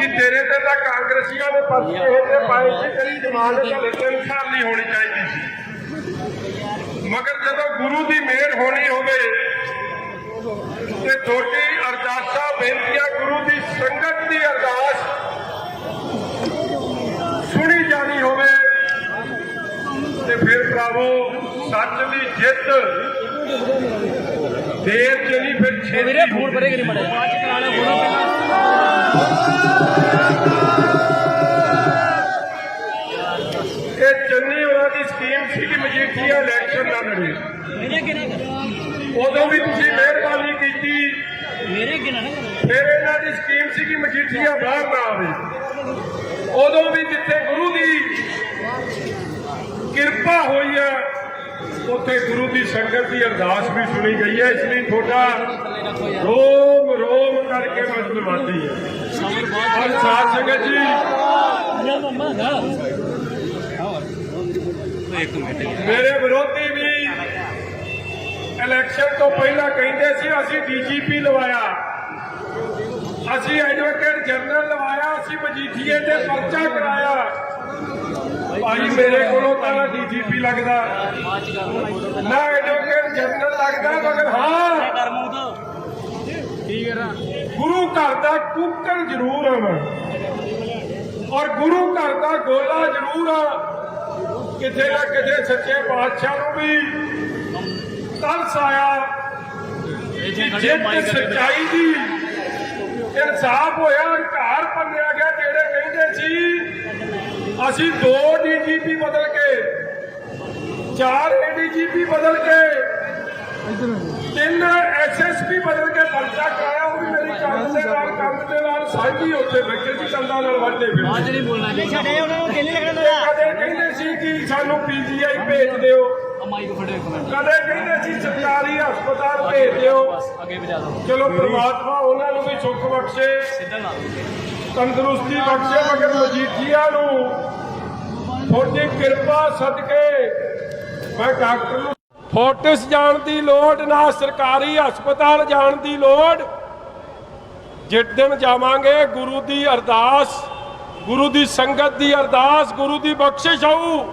ਕਿ ਤੇਰੇ ਤੇ ਤਾਂ ਕਾਂਗਰਸੀਆਂ ਨੇ ਪਰਚੇ ਇਹ ਤੇ ਪਾਏ ਸੀ, ਤੇਰੀ ਜ਼ਮਾਨਤ ਹਲੇ 3 ਸਾਲ ਨਹੀਂ ਹੋਣੀ ਚਾਹੀਦੀ ਸੀ। ਮਗਰ ਜਦੋਂ ਗੁਰੂ ਦੀ ਮਿਹਰ ਹੋਣੀ ਹੋਵੇ ਤੇ ਤੁਹਾਡੀ ਅਰਦਾਸਾਂ ਬੇਨਤੀਆਂ, ਗੁਰੂ ਦੀ ਸੰਗਤ ਦੀ ਅਰਦਾਸ ਸੁਣੀ ਜਾਣੀ ਹੋਵੇ ਤੇ ਫਿਰ ਭਰਾਵੋ ਸੱਚ ਦੀ ਜਿੱਤ ਦੇਰ ਚ ਨਹੀਂ, ਫਿਰ ਛੇਤੀ ਫੋਨ ਭਰੇਗੇ ਨਹੀਂ ਮੜੇ ਇਹ ਚੰਨੀ ਉਹਨਾਂ ਦੀ ਸਕੀਮ ਸੀ ਕਿ ਮਜੀਠੀਆ ਇਲੈਕਸ਼ਨ ਨਾ ਲੜੇ। ਉਦੋਂ ਵੀ ਤੁਸੀਂ ਮਿਹਰਬਾਨੀ ਕੀਤੀ। ਫਿਰ ਇਹਨਾਂ ਦੀ ਸਕੀਮ ਸੀ ਕਿ ਮਜੀਠੀਆ ਬਾਹਰ ਨਾ ਆਵੇ। ਉਦੋਂ ਵੀ ਜਿੱਥੇ ਗੁਰੂ ਦੀ ਕਿਰਪਾ ਹੋਈ ਹੈ ਉੱਥੇ ਗੁਰੂ ਦੀ ਸੰਗਤ ਦੀ ਅਰਦਾਸ ਵੀ ਸੁਣੀ ਗਈ ਹੈ। ਇਸ ਲਈ ਤੁਹਾਡਾ ਰੋਮ ਰੋਮ ਕਰਕੇ ਮਤਲਬਾਦੀ ਹੈ। ਔਰ ਸਾਧ ਸੰਗਤ ਜੀ, ਮੇਰੇ ਵਿਰੋਧੀ ਵੀ ਇਲੈਕਸ਼ਨ ਤੋਂ ਪਹਿਲਾਂ ਕਹਿੰਦੇ ਸੀ ਅਸੀਂ ਡੀਜੀਪੀ ਲਵਾਇਆ, ਅਸੀਂ ਐਡਵੋਕੇਟ ਜਨਰਲ ਲਵਾਇਆ, ਅਸੀਂ ਮਜੀਠੀਏ ਤੇ ਪਰਚਾ ਕਰਾਇਆ। ਭਾਈ ਮੇਰੇ ਕੋਲੋਂ ਤਾਂ ਡੀਜੀਪੀ ਲੱਗਦਾ ਨਾ ਐਡਵੋਕੇਟ ਜਨਰਲ ਲੱਗਦਾ, ਮਗਰ ਹਾਂ ਗੁਰੂ ਘਰ ਦਾ ਕੁੱਕਰ ਜ਼ਰੂਰ ਹਾਂ ਮੈਂ, ਔਰ ਗੁਰੂ ਘਰ ਦਾ ਗੋਲਾ ਜ਼ਰੂਰ ਆ। ਕਿਤੇ ਨਾ ਕਿਤੇ ਸੱਚੇ ਪਾਤਸ਼ਾਹ ਨੂੰ ਵੀ ਤਰਸ ਆਇਆ ਕਿ ਜਿੱਤ ਸੱਚਾਈ ਦੀ ਇਨਸਾਫ ਹੋਇਆ, ਘਰ ਭੰਨਿਆ ਗਿਆ। ਜਿਹੜੇ ਕਹਿੰਦੇ ਸੀ ਅਸੀਂ 2 ਡੀਜੀਪੀ ਬਦਲ ਕੇ, 4 ਏਡੀਜੀਪੀ ਬਦਲ ਕੇ, 3 ਐਸਐਸਪੀ ਬਦਲ ਕੇ ਪਰਚਾ ਕਰਾਇਆ, ਉਹ ਵੀ ਮੇਰੀ ਕੰਧ ਦੇ ਨਾਲ ਸਾਂਝੀ ਉੱਥੇ ਬੈਠੇ ਸੀ, ਕੰਧਾਂ ਨਾਲ ਵੱਢਦੇ ਫਿਰ। ਕਦੇ ਕਹਿੰਦੇ ਸੀ ਕਿ ਸਾਨੂੰ ਪੀਜੀਆਈ ਭੇਜ ਦਿਓ, ਕਦੇ ਕਹਿੰਦੇ ਸੀ ਸਰਕਾਰੀ ਹਸਪਤਾਲ ਭੇਜ ਦਿਓ। ਚਲੋ ਪ੍ਰਮਾਤਮਾ ਉਹਨਾਂ ਨੂੰ ਵੀ ਸੁੱਖ ਬਖਸ਼ੇ, ਤੰਦਰੁਸਤੀ ਬਖਸ਼ੇ, ਮਗਰ ਮਜੀਠੀਆ ਨੂੰ ਤੁਹਾਡੀ ਕਿਰਪਾ ਸਦਕੇ ਮੈਂ ਡਾਕਟਰ ਨੂੰ ਫੋਰਟਿਸ ਜਾਣ ਦੀ ਲੋੜ ਨਾ, ਸਰਕਾਰੀ ਹਸਪਤਾਲ ਜਾਣ ਦੀ ਲੋੜ। ਜਿਸ ਦਿਨ ਜਾਵਾਂਗੇ ਗੁਰੂ ਦੀ ਅਰਦਾਸ, ਗੁਰੂ ਦੀ ਸੰਗਤ ਦੀ ਅਰਦਾਸ, ਗੁਰੂ ਦੀ ਬਖਸ਼ਿਸ਼ ਆਊ,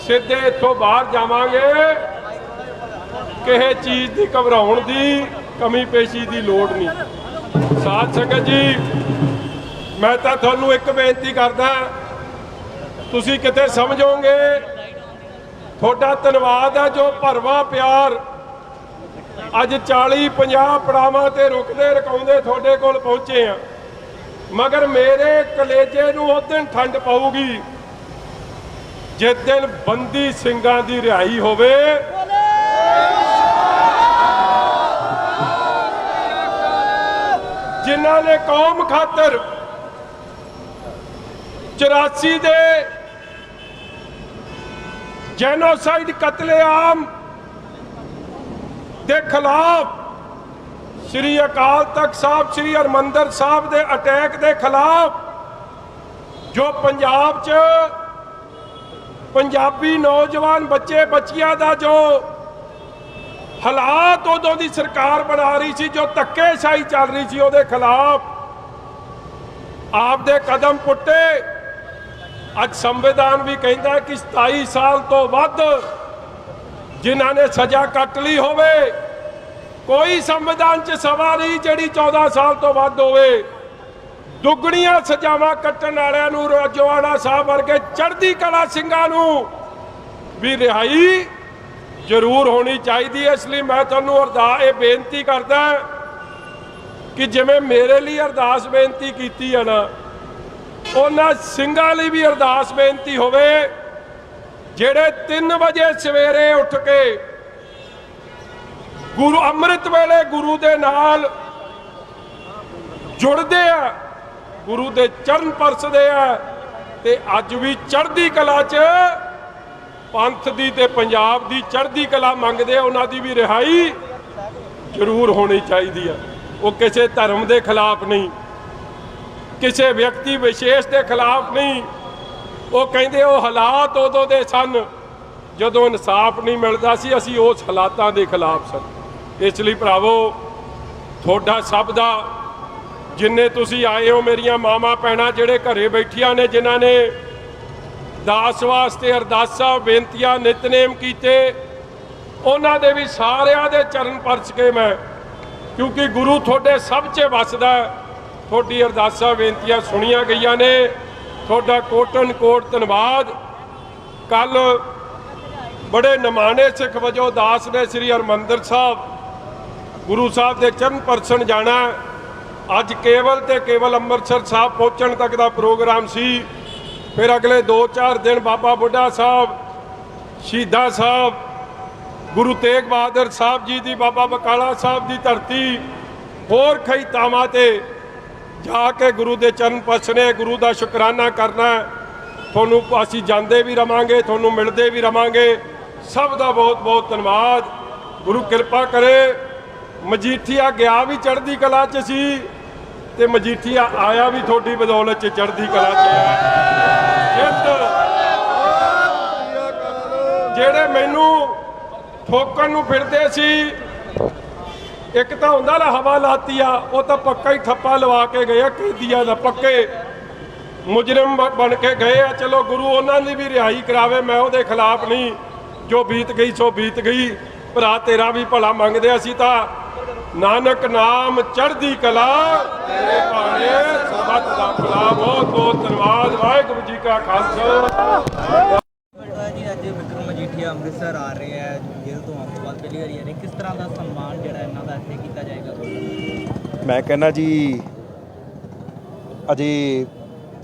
ਸਿੱਧੇ ਇੱਥੋਂ ਬਾਹਰ ਜਾਵਾਂਗੇ। ਕਿਸੇ ਚੀਜ਼ ਦੀ ਘਬਰਾਉਣ ਦੀ, ਕਮੀ ਪੇਸ਼ੀ ਦੀ ਲੋੜ ਨਹੀਂ। ਸਾਧ ਸੰਗਤ ਜੀ, ਮੈਂ ਤਾਂ ਤੁਹਾਨੂੰ ਇੱਕ ਬੇਨਤੀ ਕਰਦਾ, ਤੁਸੀਂ ਕਿਤੇ ਸਮਝੋਗੇ। ਤੁਹਾਡਾ ਧੰਨਵਾਦ ਹੈ ਜੋ ਭਰਵਾਂ ਪਿਆਰ ਅੱਜ 40-50 ਪੜਾਵਾਂ ਤੇ ਰੁਕਦੇ ਰਕਾਉਂਦੇ ਤੁਹਾਡੇ ਕੋਲ ਪਹੁੰਚੇ ਆ। ਮਗਰ ਮੇਰੇ ਕਲੇਜੇ ਨੂੰ ਉਸ ਦਿਨ ਠੰਡ ਪਾਊਗੀ ਜਿਸ ਦਿਨ ਬੰਦੀ ਸਿੰਘਾਂ ਦੀ ਰਿਹਾਈ ਹੋਵੇ। ਜਿਨ੍ਹਾਂ ਨੇ ਕੌਮ ਖਾਤਰ 84 ਦੇ ਜੈਨੋਸਾਈਡ ਕਤਲੇਆਮ ਦੇ ਖਿਲਾਫ, ਸ੍ਰੀ ਅਕਾਲ ਤਖਤ ਸਾਹਿਬ, ਸ੍ਰੀ ਹਰਿਮੰਦਰ ਸਾਹਿਬ ਦੇ ਅਟੈਕ ਦੇ ਖਿਲਾਫ, ਜੋ ਪੰਜਾਬ 'ਚ ਪੰਜਾਬੀ ਨੌਜਵਾਨ ਬੱਚੇ ਬੱਚੀਆਂ ਦਾ ਜੋ ਹਾਲਾਤ ਉਦੋਂ ਦੀ ਸਰਕਾਰ ਬਣਾ ਰਹੀ ਸੀ, ਜੋ ਧੱਕੇਸ਼ਾਹੀ ਚੱਲ ਰਹੀ ਸੀ, ਉਹਦੇ ਖਿਲਾਫ ਆਪਦੇ ਕਦਮ ਪੁੱਟੇ। ਅੱਜ ਸੰਵਿਧਾਨ ਵੀ ਕਹਿੰਦਾ ਕਿ 27 ਸਾਲ ਤੋਂ ਵੱਧ ਜਿਨ੍ਹਾਂ ਨੇ ਸਜ਼ਾ ਕੱਟ ਲਈ ਹੋਵੇ, ਕੋਈ ਸੰਵਿਧਾਨ 'ਚ ਸਭਾ ਨਹੀਂ ਜਿਹੜੀ 14 ਸਾਲ ਤੋਂ ਵੱਧ ਹੋਵੇ। ਦੁੱਗਣੀਆਂ ਸਜ਼ਾਵਾਂ ਕੱਟਣ ਵਾਲਿਆਂ ਨੂੰ, ਰੋਜਵਾਨਾ ਸਾਹਿਬ ਵਰਗੇ ਚੜ੍ਹਦੀ ਕਲਾ ਸਿੰਘਾਂ ਨੂੰ ਵੀ ਰਿਹਾਈ ਜ਼ਰੂਰ ਹੋਣੀ ਚਾਹੀਦੀ ਹੈ। ਇਸ ਲਈ ਮੈਂ ਤੁਹਾਨੂੰ ਇਹ ਬੇਨਤੀ ਕਰਦਾ ਕਿ ਜਿਵੇਂ ਮੇਰੇ ਲਈ ਅਰਦਾਸ ਬੇਨਤੀ ਕੀਤੀ ਹੈ ਨਾ, ਉਹਨਾਂ ਸਿੰਘਾਂ ਲਈ ਵੀ ਅਰਦਾਸ ਬੇਨਤੀ ਹੋਵੇ ਜਿਹੜੇ 3 ਵਜੇ ਸਵੇਰੇ ਉੱਠ ਕੇ ਗੁਰੂ ਅੰਮ੍ਰਿਤ ਵੇਲੇ ਗੁਰੂ ਦੇ ਨਾਲ ਜੁੜਦੇ ਆ, ਗੁਰੂ ਦੇ ਚਰਨ ਪਰਸਦੇ ਆ, ਤੇ ਅੱਜ ਵੀ ਚੜ੍ਹਦੀ ਕਲਾ 'ਚ ਪੰਥ ਦੀ ਤੇ ਪੰਜਾਬ ਦੀ ਚੜ੍ਹਦੀ ਕਲਾ ਮੰਗਦੇ ਆ। ਉਹਨਾਂ ਦੀ ਵੀ ਰਿਹਾਈ ਜ਼ਰੂਰ ਹੋਣੀ ਚਾਹੀਦੀ ਆ। ਉਹ ਕਿਸੇ ਧਰਮ ਦੇ ਖਿਲਾਫ ਨਹੀਂ, ਕਿਸੇ ਵਿਅਕਤੀ ਵਿਸ਼ੇਸ਼ ਦੇ ਖਿਲਾਫ ਨਹੀਂ। ਉਹ ਕਹਿੰਦੇ ਉਹ ਹਾਲਾਤ ਉਦੋਂ ਦੇ ਸਨ ਜਦੋਂ ਇਨਸਾਫ ਨਹੀਂ ਮਿਲਦਾ ਸੀ, ਅਸੀਂ ਉਸ ਹਾਲਾਤਾਂ ਦੇ ਖਿਲਾਫ ਸਨ। ਇਸ ਲਈ ਭਰਾਵੋ, ਤੁਹਾਡਾ ਸਭ ਦਾ ਜਿੰਨੇ ਤੁਸੀਂ ਆਏ ਹੋ ਮੇਰੀਆਂ ਮਾਵਾਂ ਭੈਣਾਂ ਜਿਹੜੇ ਘਰੇ ਬੈਠੀਆਂ ਨੇ, ਜਿਨ੍ਹਾਂ ਨੇ ਦਾਸ ਵਾਸਤੇ ਅਰਦਾਸਾਂ ਬੇਨਤੀਆਂ ਨਿਤਨੇਮ ਕੀਤੇ, ਉਹਨਾਂ ਦੇ ਵੀ ਸਾਰਿਆਂ ਦੇ ਚਰਨ ਪਰਚ ਕੇ ਮੈਂ, ਕਿਉਂਕਿ ਗੁਰੂ ਤੁਹਾਡੇ ਸਭ 'ਚ ਵੱਸਦਾ, ਤੁਹਾਡੀ ਅਰਦਾਸਾਂ ਬੇਨਤੀਆਂ ਸੁਣੀਆਂ ਗਈਆਂ ਨੇ। ਤੁਹਾਡਾ ਕੋਟਨ ਕੋਟ ਧੰਨਵਾਦ। ਕੱਲ ਬੜੇ ਨਿਮਾਣੇ ਸਿੱਖ ਵਜੋਂ ਦਾਸ ਨੇ ਸ੍ਰੀ ਹਰਿਮੰਦਰ ਸਾਹਿਬ ਗੁਰੂ ਸਾਹਿਬ ਦੇ ਚਰਨ ਪਰਸਨ ਜਾਣਾ। ਅੱਜ ਕੇਵਲ ਤੇ ਕੇਵਲ ਅੰਮ੍ਰਿਤਸਰ ਸਾਹਿਬ ਪਹੁੰਚਣ ਤੱਕ ਦਾ ਪ੍ਰੋਗਰਾਮ ਸੀ। ਫਿਰ ਅਗਲੇ 2-4 ਦਿਨ ਬਾਬਾ ਬੁੱਢਾ ਸਾਹਿਬ, ਸ਼ਹੀਦਾਂ ਸਾਹਿਬ, ਗੁਰੂ ਤੇਗ ਬਹਾਦਰ ਸਾਹਿਬ ਜੀ ਦੀ, ਬਾਬਾ ਬਕਾਲਾ ਸਾਹਿਬ ਦੀ ਧਰਤੀ, ਹੋਰ ਕਈ ਥਾਵਾਂ ਤੇ ਜਾ ਕੇ ਗੁਰੂ ਦੇ ਚਰਨ ਪਰਸਣੇ, ਗੁਰੂ ਦਾ ਸ਼ੁਕਰਾਨਾ ਕਰਨਾ। ਤੁਹਾਨੂੰ ਅਸੀਂ ਜਾਂਦੇ ਵੀ ਰਵਾਂਗੇ, ਤੁਹਾਨੂੰ ਮਿਲਦੇ ਵੀ ਰਵਾਂਗੇ। ਸਭ ਦਾ ਬਹੁਤ ਬਹੁਤ ਧੰਨਵਾਦ। ਗੁਰੂ ਕਿਰਪਾ ਕਰੇ। ਮਜੀਠੀਆ ਗਿਆ ਵੀ ਚੜ੍ਹਦੀ ਕਲਾ 'ਚ ਸੀ ਤੇ ਮਜੀਠੀਆ ਆਇਆ ਵੀ ਤੁਹਾਡੀ ਬਦੌਲਤ 'ਚ ਚੜ੍ਹਦੀ ਕਲਾ 'ਚ ਹੈ। ਜਿਹੜੇ ਮੈਨੂੰ ਠੋਕਣ ਨੂੰ ਫਿਰਦੇ ਸੀ, ਇੱਕ ਤਾਂ ਹੁੰਦਾ ਨਾ ਹਵਾ ਲਾਤੀ ਆ, ਉਹ ਤਾਂ ਪੱਕਾ ਹੀ ਠੱਪਾ ਲਵਾ ਕੇ ਗਏ ਆ, ਕੈਦੀਆਂ ਦਾ ਪੱਕੇ ਮੁਜਰਮ ਬਣ ਕੇ ਗਏ ਆ। ਚਲੋ ਗੁਰੂ ਉਹਨਾਂ ਦੀ ਵੀ ਰਿਹਾਈ ਕਰਾਵੇ, ਮੈਂ ਉਹਦੇ ਖਿਲਾਫ ਨਹੀਂ। ਜੋ ਬੀਤ ਗਈ ਸੋ ਬੀਤ ਗਈ। ਭਰਾ ਤੇਰਾ ਵੀ ਭਲਾ ਮੰਗਦੇ ਅਸੀਂ ਤਾਂ। ਨਾਨਕ ਨਾਮ ਚੜ੍ਹਦੀ ਕਲਾ, ਤੇਰੇ ਭਾਣੇ ਸਬਤ ਦਾ ਭਲਾ। ਬਹੁਤ ਬਹੁਤ ਧੰਨਵਾਦ। ਵਾਹਿਗੁਰੂ ਜੀ ਕਾ ਖਾਲਸਾ। ਜੀ ਅੱਜ ਵਿਕਰਮ ਮਜੀਠੀਆ ਅੰਮ੍ਰਿਤਸਰ ਆ ਰਹੇ ਹੈ, ਜੇਲ੍ਹ ਤੋਂ ਆਉਣ ਤੋਂ ਬਾਅਦ ਪਹਿਲੀ ਵਾਰੀ ਆ ਰਹੇ, ਕਿਸ ਤਰ੍ਹਾਂ ਦਾ ਸਨਮਾਨ ਜਿਹੜਾ ਇਹਨਾਂ ਦਾ ਇੱਥੇ ਕੀਤਾ ਜਾਏਗਾ? ਮੈਂ ਕਹਿੰਦਾ ਜੀ ਅਜੇ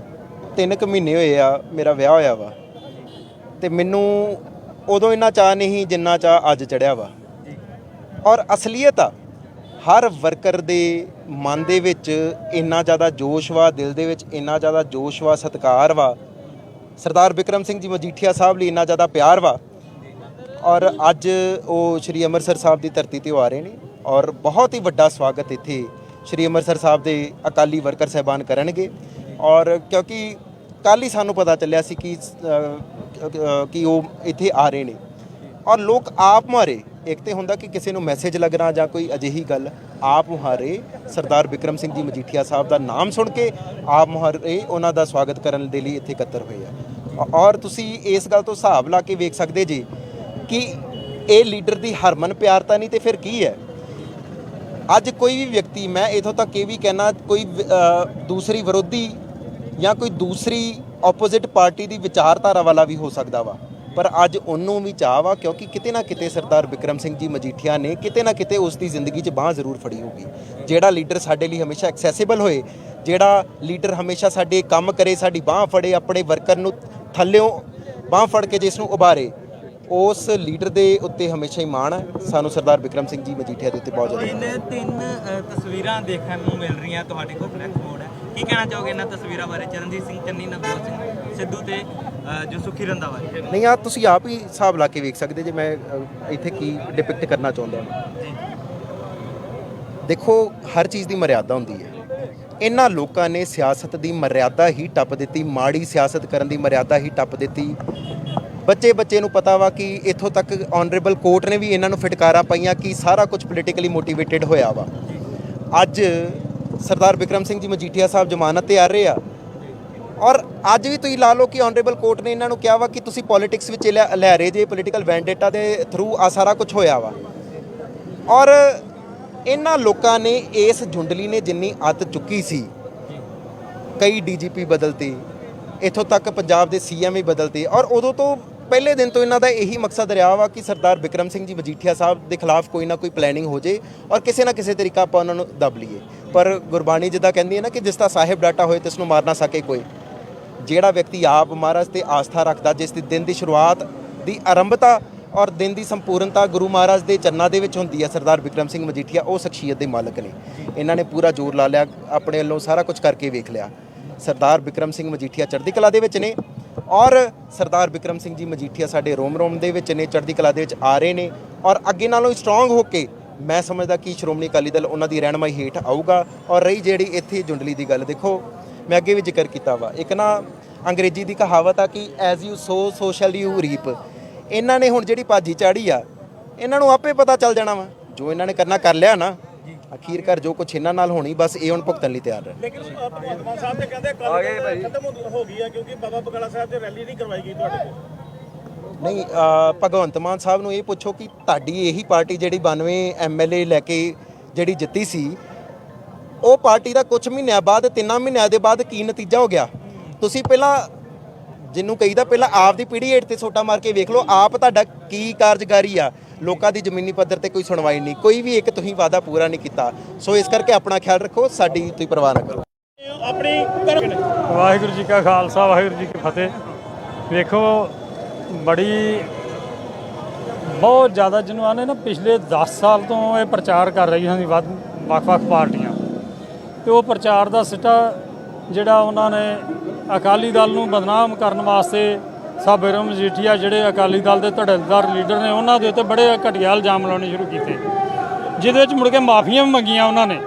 3 ਕੁ ਮਹੀਨੇ ਹੋਏ ਆ ਮੇਰਾ ਵਿਆਹ ਹੋਇਆ ਵਾ, ਤੇ ਮੈਨੂੰ ਉਦੋਂ ਇੰਨਾ ਚਾਅ ਨਹੀਂ ਜਿੰਨਾ ਚਾਅ ਅੱਜ ਚੜਿਆ ਵਾ। ਔਰ ਅਸਲੀਅਤ ਆ, ਹਰ ਵਰਕਰ ਦੇ ਮਨ ਦੇ ਵਿੱਚ ਇੰਨਾ ਜ਼ਿਆਦਾ ਜੋਸ਼ ਵਾ, ਦਿਲ ਦੇ ਵਿੱਚ ਇੰਨਾ ਜ਼ਿਆਦਾ ਜੋਸ਼ ਵਾ, ਸਤਿਕਾਰ ਵਾ। ਸਰਦਾਰ ਬਿਕਰਮ ਸਿੰਘ ਜੀ ਮਜੀਠੀਆ ਸਾਹਿਬ ਲਈ ਇੰਨਾ ਜ਼ਿਆਦਾ ਪਿਆਰ ਵਾ। ਔਰ ਅੱਜ ਉਹ ਸ਼੍ਰੀ ਅੰਮ੍ਰਿਤਸਰ ਸਾਹਿਬ ਦੀ ਧਰਤੀ 'ਤੇ ਉਹ ਆ ਰਹੇ ਨੇ, ਔਰ ਬਹੁਤ ਹੀ ਵੱਡਾ ਸਵਾਗਤ ਇੱਥੇ ਸ਼੍ਰੀ ਅੰਮ੍ਰਿਤਸਰ ਸਾਹਿਬ ਦੇ ਅਕਾਲੀ ਵਰਕਰ ਸਾਹਿਬਾਨ ਕਰਨਗੇ। ਔਰ ਕਿਉਂਕਿ ਕੱਲ੍ਹ ਹੀ ਸਾਨੂੰ ਪਤਾ ਚੱਲਿਆ ਸੀ ਕਿ ਉਹ ਇੱਥੇ ਆ ਰਹੇ ਨੇ, ਔਰ ਲੋਕ ਆਪ ਮੁਹਾਰੇ, ਇੱਕ ਤੇ ਹੁੰਦਾ ਕਿ ਕਿਸੇ ਨੂੰ ਮੈਸੇਜ ਲੱਗਣਾ ਜਾਂ ਕੋਈ ਅਜਿਹੀ ਗੱਲ, ਆਪ ਮੁਹਾਰੇ ਸਰਦਾਰ ਬਿਕਰਮ ਸਿੰਘ ਜੀ ਮਜੀਠੀਆ ਸਾਹਿਬ ਦਾ ਨਾਮ ਸੁਣ ਕੇ ਆਪ ਮੁਹਾਰੇ ਉਹਨਾਂ ਦਾ ਸਵਾਗਤ ਕਰਨ ਦੇ ਲਈ ਇੱਥੇ ਇਕੱਤਰ ਹੋਏ ਆ। ਔਰ ਤੁਸੀਂ ਇਸ ਗੱਲ ਤੋਂ ਹਿਸਾਬ ਲਾ ਕੇ ਵੇਖ ਸਕਦੇ ਜੀ ਕਿ ਇਹ ਲੀਡਰ ਦੀ ਹਰਮਨ ਪਿਆਰਤਾ ਨਹੀਂ ਤੇ ਫਿਰ ਕੀ ਹੈ। ਅੱਜ ਕੋਈ ਵੀ ਵਿਅਕਤੀ, ਮੈਂ ਇੱਥੋਂ ਤੱਕ ਇਹ ਵੀ ਕਹਿਣਾ, ਕੋਈ ਦੂਸਰੀ ਵਿਰੋਧੀ ਜਾਂ ਕੋਈ ਦੂਸਰੀ ਆਪੋਜ਼ਿਟ ਪਾਰਟੀ ਦੀ ਵਿਚਾਰਧਾਰਾ ਵਾਲਾ ਵੀ ਹੋ ਸਕਦਾ ਵਾ, ਪਰ ਅੱਜ ਉਹਨੂੰ ਵੀ ਚਾਹ ਵਾ, ਕਿਉਂਕਿ ਕਿਤੇ ਨਾ ਕਿਤੇ ਸਰਦਾਰ ਬਿਕਰਮ ਸਿੰਘ ਜੀ ਮਜੀਠੀਆ ਨੇ ਕਿਤੇ ਨਾ ਕਿਤੇ ਉਸ ਦੀ ਜ਼ਿੰਦਗੀ 'ਚ ਬਾਂਹ ਜ਼ਰੂਰ ਫੜੀ ਹੋਊਗੀ। ਜਿਹੜਾ ਲੀਡਰ ਸਾਡੇ ਲਈ ਹਮੇਸ਼ਾ ਐਕਸੈਸਿਬਲ ਹੋਏ, ਜਿਹੜਾ ਲੀਡਰ ਹਮੇਸ਼ਾ ਸਾਡੇ ਕੰਮ ਕਰੇ, ਸਾਡੀ ਬਾਂਹ ਫੜੇ, ਆਪਣੇ ਵਰਕਰ ਨੂੰ ਥੱਲਿਓਂ ਬਾਂਹ ਫੜ ਕੇ ਜਿਸ ਨੂੰ ਉਭਾਰੇ, ਉਸ ਲੀਡਰ ਦੇ ਉੱਤੇ ਹਮੇਸ਼ਾ ਹੀ ਮਾਣ ਹੈ। ਸਾਨੂੰ ਸਰਦਾਰ ਬਿਕਰਮ ਸਿੰਘ ਜੀ ਮਜੀਠੀਆ ਦੇ ਉੱਤੇ ਬਹੁਤ ਜ਼ਿਆਦਾ। ਤਿੰਨ ਤਸਵੀਰਾਂ ਦੇਖਣ ਨੂੰ ਮਿਲ ਰਹੀਆਂ ਤੁਹਾਡੇ ਕੋਲ, ਫਲੈਕਸ ਮੋਡ ਹੈ, ਕੀ ਕਹਿਣਾ ਚਾਹੋਗੇ ਇਹਨਾਂ ਤਸਵੀਰਾਂ ਬਾਰੇ? ਚਰਨਜੀਤ ਸਿੰਘ ਚੰਨੀ, ਨਵਜੋਤ ਸਿੰਘ ਸਿੱਧੂ ਤੇ ਜੋ ਸੁਖੀ ਰੰਧਾਵਾ। ਨਹੀਂ, ਆ ਤੁਸੀਂ ਆਪ ਹੀ ਹਿਸਾਬ ਲਾ ਕੇ ਵੇਖ ਸਕਦੇ ਜੇ ਮੈਂ ਇੱਥੇ ਕੀ ਡਿਪਿਕਟ ਕਰਨਾ ਚਾਹੁੰਦਾ ਹਾਂ। ਦੇਖੋ, ਹਰ ਚੀਜ਼ ਦੀ ਮਰਿਆਦਾ ਹੁੰਦੀ ਹੈ। ਇਹਨਾਂ ਲੋਕਾਂ ਨੇ ਸਿਆਸਤ ਦੀ ਮਰਿਆਦਾ ਹੀ ਟੱਪ ਦਿੱਤੀ, ਮਾੜੀ ਸਿਆਸਤ ਕਰਨ ਦੀ ਮਰਿਆਦਾ ਹੀ ਟੱਪ ਦਿੱਤੀ। ਬੱਚੇ ਨੂੰ ਪਤਾ ਵਾ ਕਿ ਇੱਥੋਂ ਤੱਕ ਆਨਰੇਬਲ ਕੋਰਟ ਨੇ ਵੀ ਇਹਨਾਂ ਨੂੰ ਫਿਟਕਾਰਾਂ ਪਾਈਆਂ ਕਿ ਸਾਰਾ ਕੁਝ ਪੋਲੀਟੀਕਲੀ ਮੋਟੀਵੇਟਿਡ ਹੋਇਆ ਵਾ। ਅੱਜ ਸਰਦਾਰ ਬਿਕਰਮ ਸਿੰਘ ਜੀ ਮਜੀਠੀਆ ਸਾਹਿਬ ਜ਼ਮਾਨਤ ਤੇ ਆ ਰਹੇ ਆ, ਔਰ ਅੱਜ ਵੀ ਤੁਸੀਂ ਲਾ ਲਓ ਕਿ ਆਨਰੇਬਲ ਕੋਰਟ ਨੇ ਇਹਨਾਂ ਨੂੰ ਕਿਹਾ ਵਾ ਕਿ ਤੁਸੀਂ ਪੋਲੀਟਿਕਸ ਵਿੱਚ ਲੈ ਰਹੇ ਜੇ, ਪੋਲੀਟੀਕਲ ਵੈਂਡੇਟਾ ਦੇ ਥਰੂ ਆ ਸਾਰਾ ਕੁਝ ਹੋਇਆ ਵਾ। ਔਰ ਇਹਨਾਂ ਲੋਕਾਂ ਨੇ, ਇਸ ਜੁੰਡਲੀ ਨੇ ਜਿੰਨੀ ਅੱਤ ਚੁੱਕੀ ਸੀ, ਕਈ ਡੀਜੀਪੀ ਬਦਲਤੇ, ਇੱਥੋਂ ਤੱਕ ਪੰਜਾਬ ਦੇ ਸੀਐਮ ਵੀ ਬਦਲਤੇ, ਔਰ ਉਦੋਂ ਤੋਂ ਪਹਿਲੇ ਦਿਨ ਤੋਂ ਇਹਨਾਂ ਦਾ ਇਹੀ ਮਕਸਦ ਰਿਹਾ ਵਾ ਕਿ ਸਰਦਾਰ ਬਿਕਰਮ ਸਿੰਘ ਜੀ ਮਜੀਠੀਆ ਸਾਹਿਬ ਦੇ ਖਿਲਾਫ ਕੋਈ ਨਾ ਕੋਈ ਪਲੈਨਿੰਗ ਹੋ ਜੇ ਔਰ ਕਿਸੇ ਨਾ ਕਿਸੇ ਤਰੀਕਾ ਆਪਾਂ ਉਹਨਾਂ ਨੂੰ ਦਬ ਲਈਏ। ਪਰ ਗੁਰਬਾਣੀ ਜਿੱਦਾਂ ਕਹਿੰਦੀ ਹੈ ਨਾ ਕਿ ਜਿਸ ਦਾ ਸਾਹਿਬ ਡਾਟਾ ਹੋਏ ਤਿਸ ਨੂੰ ਮਾਰ ਨਾ ਸਕੇ ਕੋਈ। ਜਿਹੜਾ ਵਿਅਕਤੀ ਆਪ ਮਹਾਰਾਜ ਤੇ ਆਸਥਾ ਰੱਖਦਾ, ਜਿਸ ਦੀ ਦਿਨ ਦੀ ਸ਼ੁਰੂਆਤ ਦੀ ਆਰੰਭਤਾ ਔਰ ਦਿਨ ਦੀ ਸੰਪੂਰਨਤਾ ਗੁਰੂ ਮਹਾਰਾਜ ਦੇ ਚਰਨਾਂ ਦੇ ਵਿੱਚ ਹੁੰਦੀ ਹੈ, ਸਰਦਾਰ ਬਿਕਰਮ ਸਿੰਘ ਮਜੀਠੀਆ ਉਹ ਸ਼ਖਸੀਅਤ ਦੇ ਮਾਲਕ ਨੇ। ਇਹਨਾਂ ਨੇ ਪੂਰਾ ਜ਼ੋਰ ਲਾ ਲਿਆ, ਆਪਣੇ ਵੱਲੋਂ ਸਾਰਾ ਕੁਝ ਕਰਕੇ ਵੇਖ ਲਿਆ। ਸਰਦਾਰ ਬਿਕਰਮ ਸਿੰਘ ਮਜੀਠੀਆ ਚੜ੍ਹਦੀ ਕਲਾ ਦੇ ਵਿੱਚ ਨੇ, ਔਰ ਸਰਦਾਰ ਬਿਕਰਮ ਸਿੰਘ ਜੀ ਮਜੀਠੀਆ ਸਾਡੇ ਰੋਮ ਦੇ ਵਿੱਚ ਨੇ, ਚੜ੍ਹਦੀ ਕਲਾ ਦੇ ਵਿੱਚ ਆ ਰਹੇ ਨੇ, ਔਰ ਅੱਗੇ ਨਾਲੋਂ ਸਟਰੋਂਗ ਹੋ ਕੇ ਮੈਂ ਸਮਝਦਾ ਕਿ ਸ਼੍ਰੋਮਣੀ ਅਕਾਲੀ ਦਲ ਉਹਨਾਂ ਦੀ ਰਹਿਨਮਾਈ ਹੇਠ ਆਊਗਾ। ਔਰ ਰਹੀ ਜਿਹੜੀ ਇੱਥੇ ਜੁੰਡਲੀ ਦੀ ਗੱਲ, ਦੇਖੋ ਮੈਂ ਅੱਗੇ ਵੀ ਜ਼ਿਕਰ ਕੀਤਾ ਵਾ, ਇੱਕ ਨਾ ਅੰਗਰੇਜ਼ੀ ਦੀ ਕਹਾਵਤ ਆ ਕਿ as you so so shell you reap. ਇਹਨਾਂ ਨੇ ਹੁਣ ਜਿਹੜੀ ਭਾਜੀ ਚਾੜੀ ਆ, ਇਹਨਾਂ ਨੂੰ ਆਪੇ ਪਤਾ ਚੱਲ ਜਾਣਾ ਵਾ, ਜੋ ਇਹਨਾਂ ਨੇ ਕਰਨਾ ਕਰ ਲਿਆ ਨਾ। ਅਖੀਰਕਾਰ ਜੋ ਕੁਛ ਇਹਨਾਂ ਨਾਲ ਹੋਣੀ ਬਸ ਇਹ ਹੁਣ ਭੁਗਤਣ ਲਈ ਤਿਆਰ ਹੈ। ਲੇਕਿਨ ਭਗਵੰਤ ਮਾਨ ਸਾਹਿਬ ਤੇ ਕਹਿੰਦੇ ਕੱਲ ਖਤਮ ਹੋ ਗਈ ਆ ਕਿਉਂਕਿ ਬਾਬਾ ਬਕਾਲਾ ਸਾਹਿਬ ਤੇ ਰੈਲੀ ਨਹੀਂ ਕਰਵਾਈ ਗਈ ਤੁਹਾਡੇ ਕੋਲ। ਨਹੀਂ ਭਗਵੰਤ ਮਾਨ ਸਾਹਿਬ ਨੂੰ ਇਹ ਪੁੱਛੋ ਕਿ ਤੁਹਾਡੀ ਇਹੀ ਪਾਰਟੀ ਜਿਹੜੀ 92 ਐਮਐਲਏ ਲੈ ਕੇ ਜਿਹੜੀ ਜਿੱਤੀ ਸੀ, ਉਹ ਪਾਰਟੀ ਦਾ ਕੁਝ ਮਹੀਨਿਆਂ ਬਾਅਦ 3 ਮਹੀਨਿਆਂ ਦੇ ਬਾਅਦ ਕੀ ਨਤੀਜਾ ਹੋ ਗਿਆ। ਤੁਸੀਂ ਪਹਿਲਾਂ ਜਿਹਨੂੰ ਕਹੀਦਾ ਪਹਿਲਾਂ ਆਪ ਦੀ ਪੀੜ੍ਹੀ ਹੇਠ ਤੇ ਸੋਟਾ ਮਾਰ ਕੇ ਵੇਖ ਲਓ, ਆਪ ਤੁਹਾਡਾ ਕੀ ਕਾਰਜਕਾਰੀ ਆ। ਲੋਕਾਂ ਦੀ ਜ਼ਮੀਨੀ ਪੱਧਰ ਤੇ ਕੋਈ ਸੁਣਵਾਈ ਨਹੀਂ, ਕੋਈ ਵੀ ਇੱਕ ਤੁਸੀਂ ਵਾਅਦਾ ਪੂਰਾ ਨਹੀਂ ਕੀਤਾ। ਸੋ ਇਸ ਕਰਕੇ ਆਪਣਾ ਖਿਆਲ ਰੱਖੋ, ਸਾਡੀ ਤੁਸੀਂ ਪਰਵਾਹ ਨਾ ਕਰੋ। ਆਪਣੀ ਵਾਹਿਗੁਰੂ ਜੀ ਕਾ ਖਾਲਸਾ ਵਾਹਿਗੁਰੂ ਜੀ ਕੀ ਫਤਿਹ। ਵੇਖੋ ਬੜੀ ਬਹੁਤ ਜ਼ਿਆਦਾ ਜਿਹਨੂੰ ਆਨੇ ਨਾ ਪਿਛਲੇ 10 ਸਾਲ ਤੋਂ ਇਹ ਪ੍ਰਚਾਰ ਕਰ ਰਹੀਆਂ ਸੀ ਵੱਖ-ਵੱਖ ਪਾਰਟੀਆਂ, ਤੇ ਉਹ ਪ੍ਰਚਾਰ ਦਾ ਸਿੱਟਾ ਜਿਹੜਾ ਉਹਨਾਂ ਨੇ ਅਕਾਲੀ ਦਲ ਨੂੰ ਬਦਨਾਮ ਕਰਨ ਵਾਸਤੇ ਸਾਬਰ ਮਜੀਠੀਆ ਜਿਹੜੇ ਅਕਾਲੀ ਦਲ ਦੇ ਧੜੇਦਾਰ ਲੀਡਰ ਨੇ ਉਹਨਾਂ ਦੇ ਉੱਤੇ ਬੜੇ ਘਟੀਆ ਇਲਜ਼ਾਮ ਲਾਉਣੇ ਸ਼ੁਰੂ ਕੀਤੇ, ਜਿਹਦੇ ਵਿੱਚ ਮੁੜ ਕੇ ਮਾਫੀਆਂ ਵੀ ਮੰਗੀਆਂ ਉਹਨਾਂ ਨੇ।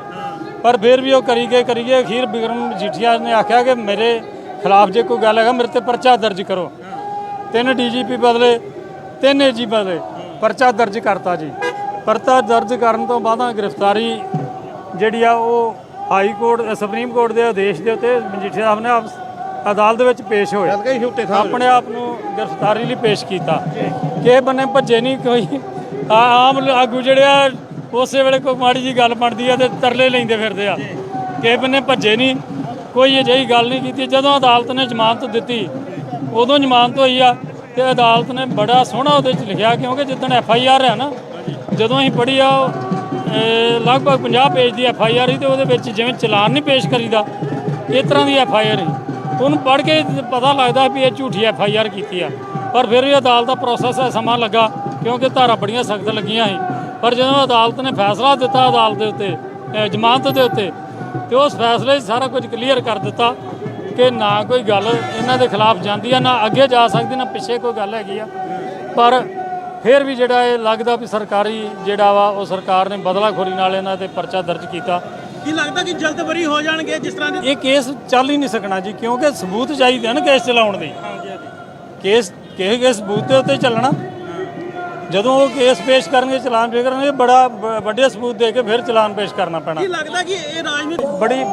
ਪਰ ਫਿਰ ਵੀ ਉਹ ਕਰੀ ਗਏ ਅਖੀਰ ਬਿਕਰਮ ਮਜੀਠੀਆ ਨੇ ਆਖਿਆ ਕਿ ਮੇਰੇ ਖਿਲਾਫ ਜੇ ਕੋਈ ਗੱਲ ਹੈਗਾ ਮੇਰੇ ਤੇ ਪਰਚਾ ਦਰਜ ਕਰੋ। 3 ਡੀਜੀਪੀ ਬਦਲੇ, 3 ਏਜੀ ਬਦਲੇ, ਪਰਚਾ ਦਰਜ ਕਰਤਾ ਜੀ। ਪਰਚਾ ਦਰਜ ਕਰਨ ਤੋਂ ਬਾਅਦ ਗ੍ਰਿਫਤਾਰੀ ਜਿਹੜੀ ਆ ਉਹ ਹਾਈ ਕੋਰਟ ਸੁਪਰੀਮ ਕੋਰਟ ਦੇ ਆਦੇਸ਼ ਦੇ ਉੱਤੇ ਮਜੀਠੀਆ ਸਾਹਿਬ ਨੇ ਅਦਾਲਤ ਵਿੱਚ ਪੇਸ਼ ਹੋਏ, ਆਪਣੇ ਆਪ ਨੂੰ ਗ੍ਰਿਫਤਾਰੀ ਲਈ ਪੇਸ਼ ਕੀਤਾ। ਕਿਸੇ ਬੰਨੇ ਭੱਜੇ ਨਹੀਂ, ਕੋਈ ਆਮ ਆਗੂ ਜਿਹੜੇ ਆ ਉਸੇ ਵੇਲੇ ਕੋਈ ਮਾੜੀ ਜੀ ਗੱਲ ਬਣਦੀ ਆ ਤੇ ਤਰਲੇ ਲੈਂਦੇ ਫਿਰਦੇ ਆ। ਕਿਸੇ ਬੰਨੇ ਭੱਜੇ ਨਹੀਂ, ਕੋਈ ਅਜਿਹੀ ਗੱਲ ਨਹੀਂ ਕੀਤੀ। ਜਦੋਂ ਅਦਾਲਤ ਨੇ ਜ਼ਮਾਨਤ ਦਿੱਤੀ ਉਦੋਂ ਜ਼ਮਾਨਤ ਹੋਈ ਆ, ਤੇ ਅਦਾਲਤ ਨੇ ਬੜਾ ਸੋਹਣਾ ਉਹਦੇ 'ਚ ਲਿਖਿਆ, ਕਿਉਂਕਿ ਜਿੱਦਣ FIR ਹੈ ਨਾ, ਜਦੋਂ ਅਸੀਂ ਪੜ੍ਹੀ ਆ ਲਗਭਗ 50 ਪੇਜ ਦੀ FIR ਸੀ, ਤੇ ਉਹਦੇ ਵਿੱਚ ਜਿਵੇਂ ਚਲਾਨ ਨਹੀਂ ਪੇਸ਼ ਕਰੀਦਾ ਇਸ ਤਰ੍ਹਾਂ ਦੀ FIR ਸੀ। ਉਹਨੂੰ ਪੜ੍ਹ ਕੇ ਪਤਾ ਲੱਗਦਾ ਵੀ ਇਹ ਝੂਠੀ FIR ਕੀਤੀ ਆ। ਪਰ ਫਿਰ ਵੀ ਅਦਾਲਤ ਦਾ ਪ੍ਰੋਸੈਸ ਹੈ, ਸਮਾਂ ਲੱਗਾ ਕਿਉਂਕਿ ਧਾਰਾ ਬੜੀਆਂ ਸਖਤ ਲੱਗੀਆਂ ਸੀ। ਪਰ ਜਦੋਂ ਅਦਾਲਤ ਨੇ ਫੈਸਲਾ ਦਿੱਤਾ ਅਦਾਲਤ ਦੇ ਉੱਤੇ ਜ਼ਮਾਨਤ ਦੇ ਉੱਤੇ, ਤੇ ਉਸ ਫੈਸਲੇ 'ਚ ਸਾਰਾ ਕੁਝ ਕਲੀਅਰ ਕਰ ਦਿੱਤਾ ਕਿ ਨਾ ਕੋਈ ਗੱਲ ਇਹਨਾਂ ਦੇ ਖਿਲਾਫ ਜਾਂਦੀ ਆ, ਨਾ ਅੱਗੇ ਜਾ ਸਕਦੀ, ਨਾ ਪਿੱਛੇ ਕੋਈ ਗੱਲ ਹੈਗੀ ਆ। ਪਰ ਫਿਰ ਵੀ ਜਿਹੜਾ ਇਹ ਲੱਗਦਾ ਵੀ ਸਰਕਾਰੀ ਜਿਹੜਾ ਵਾ ਉਹ ਸਰਕਾਰ ਨੇ ਬਦਲਾਖੋਰੀ ਨਾਲ ਇਹਨਾਂ ਤੇ ਪਰਚਾ ਦਰਜ ਕੀਤਾ। ਕੀ ਲੱਗਦਾ ਕਿ ਜਲਦ ਬਰੀ ਹੋ ਜਾਣਗੇ ਜਿਸ ਤਰ੍ਹਾਂ ਇਹ ਕੇਸ ਚੱਲ ਹੀ ਨਹੀਂ ਸਕਣਾ ਜੀ, ਕਿਉਂਕਿ ਸਬੂਤ ਚਾਹੀਦੇ ਹਨ ਕੇਸ ਚਲਾਉਣ ਦੇ। ਕੇਸ ਕਿਸੇ ਸਬੂਤ ਦੇ ਉੱਤੇ ਚੱਲਣਾ। ਜਦੋਂ ਉਹ ਕੇਸ ਪੇਸ਼ ਕਰਨਗੇ, ਚਲਾਨ ਪੇਸ਼ ਕਰਨਗੇ, ਬੜਾ ਵੱਡੇ ਸਬੂਤ ਦੇ ਕੇ ਫਿਰ ਚਲਾਨ ਪੇਸ਼ ਕਰਨਾ ਪੈਣਾ। ਕੀ ਲੱਗਦਾ ਕਿ ਇਹ ਰਾਜਨੀਤੀ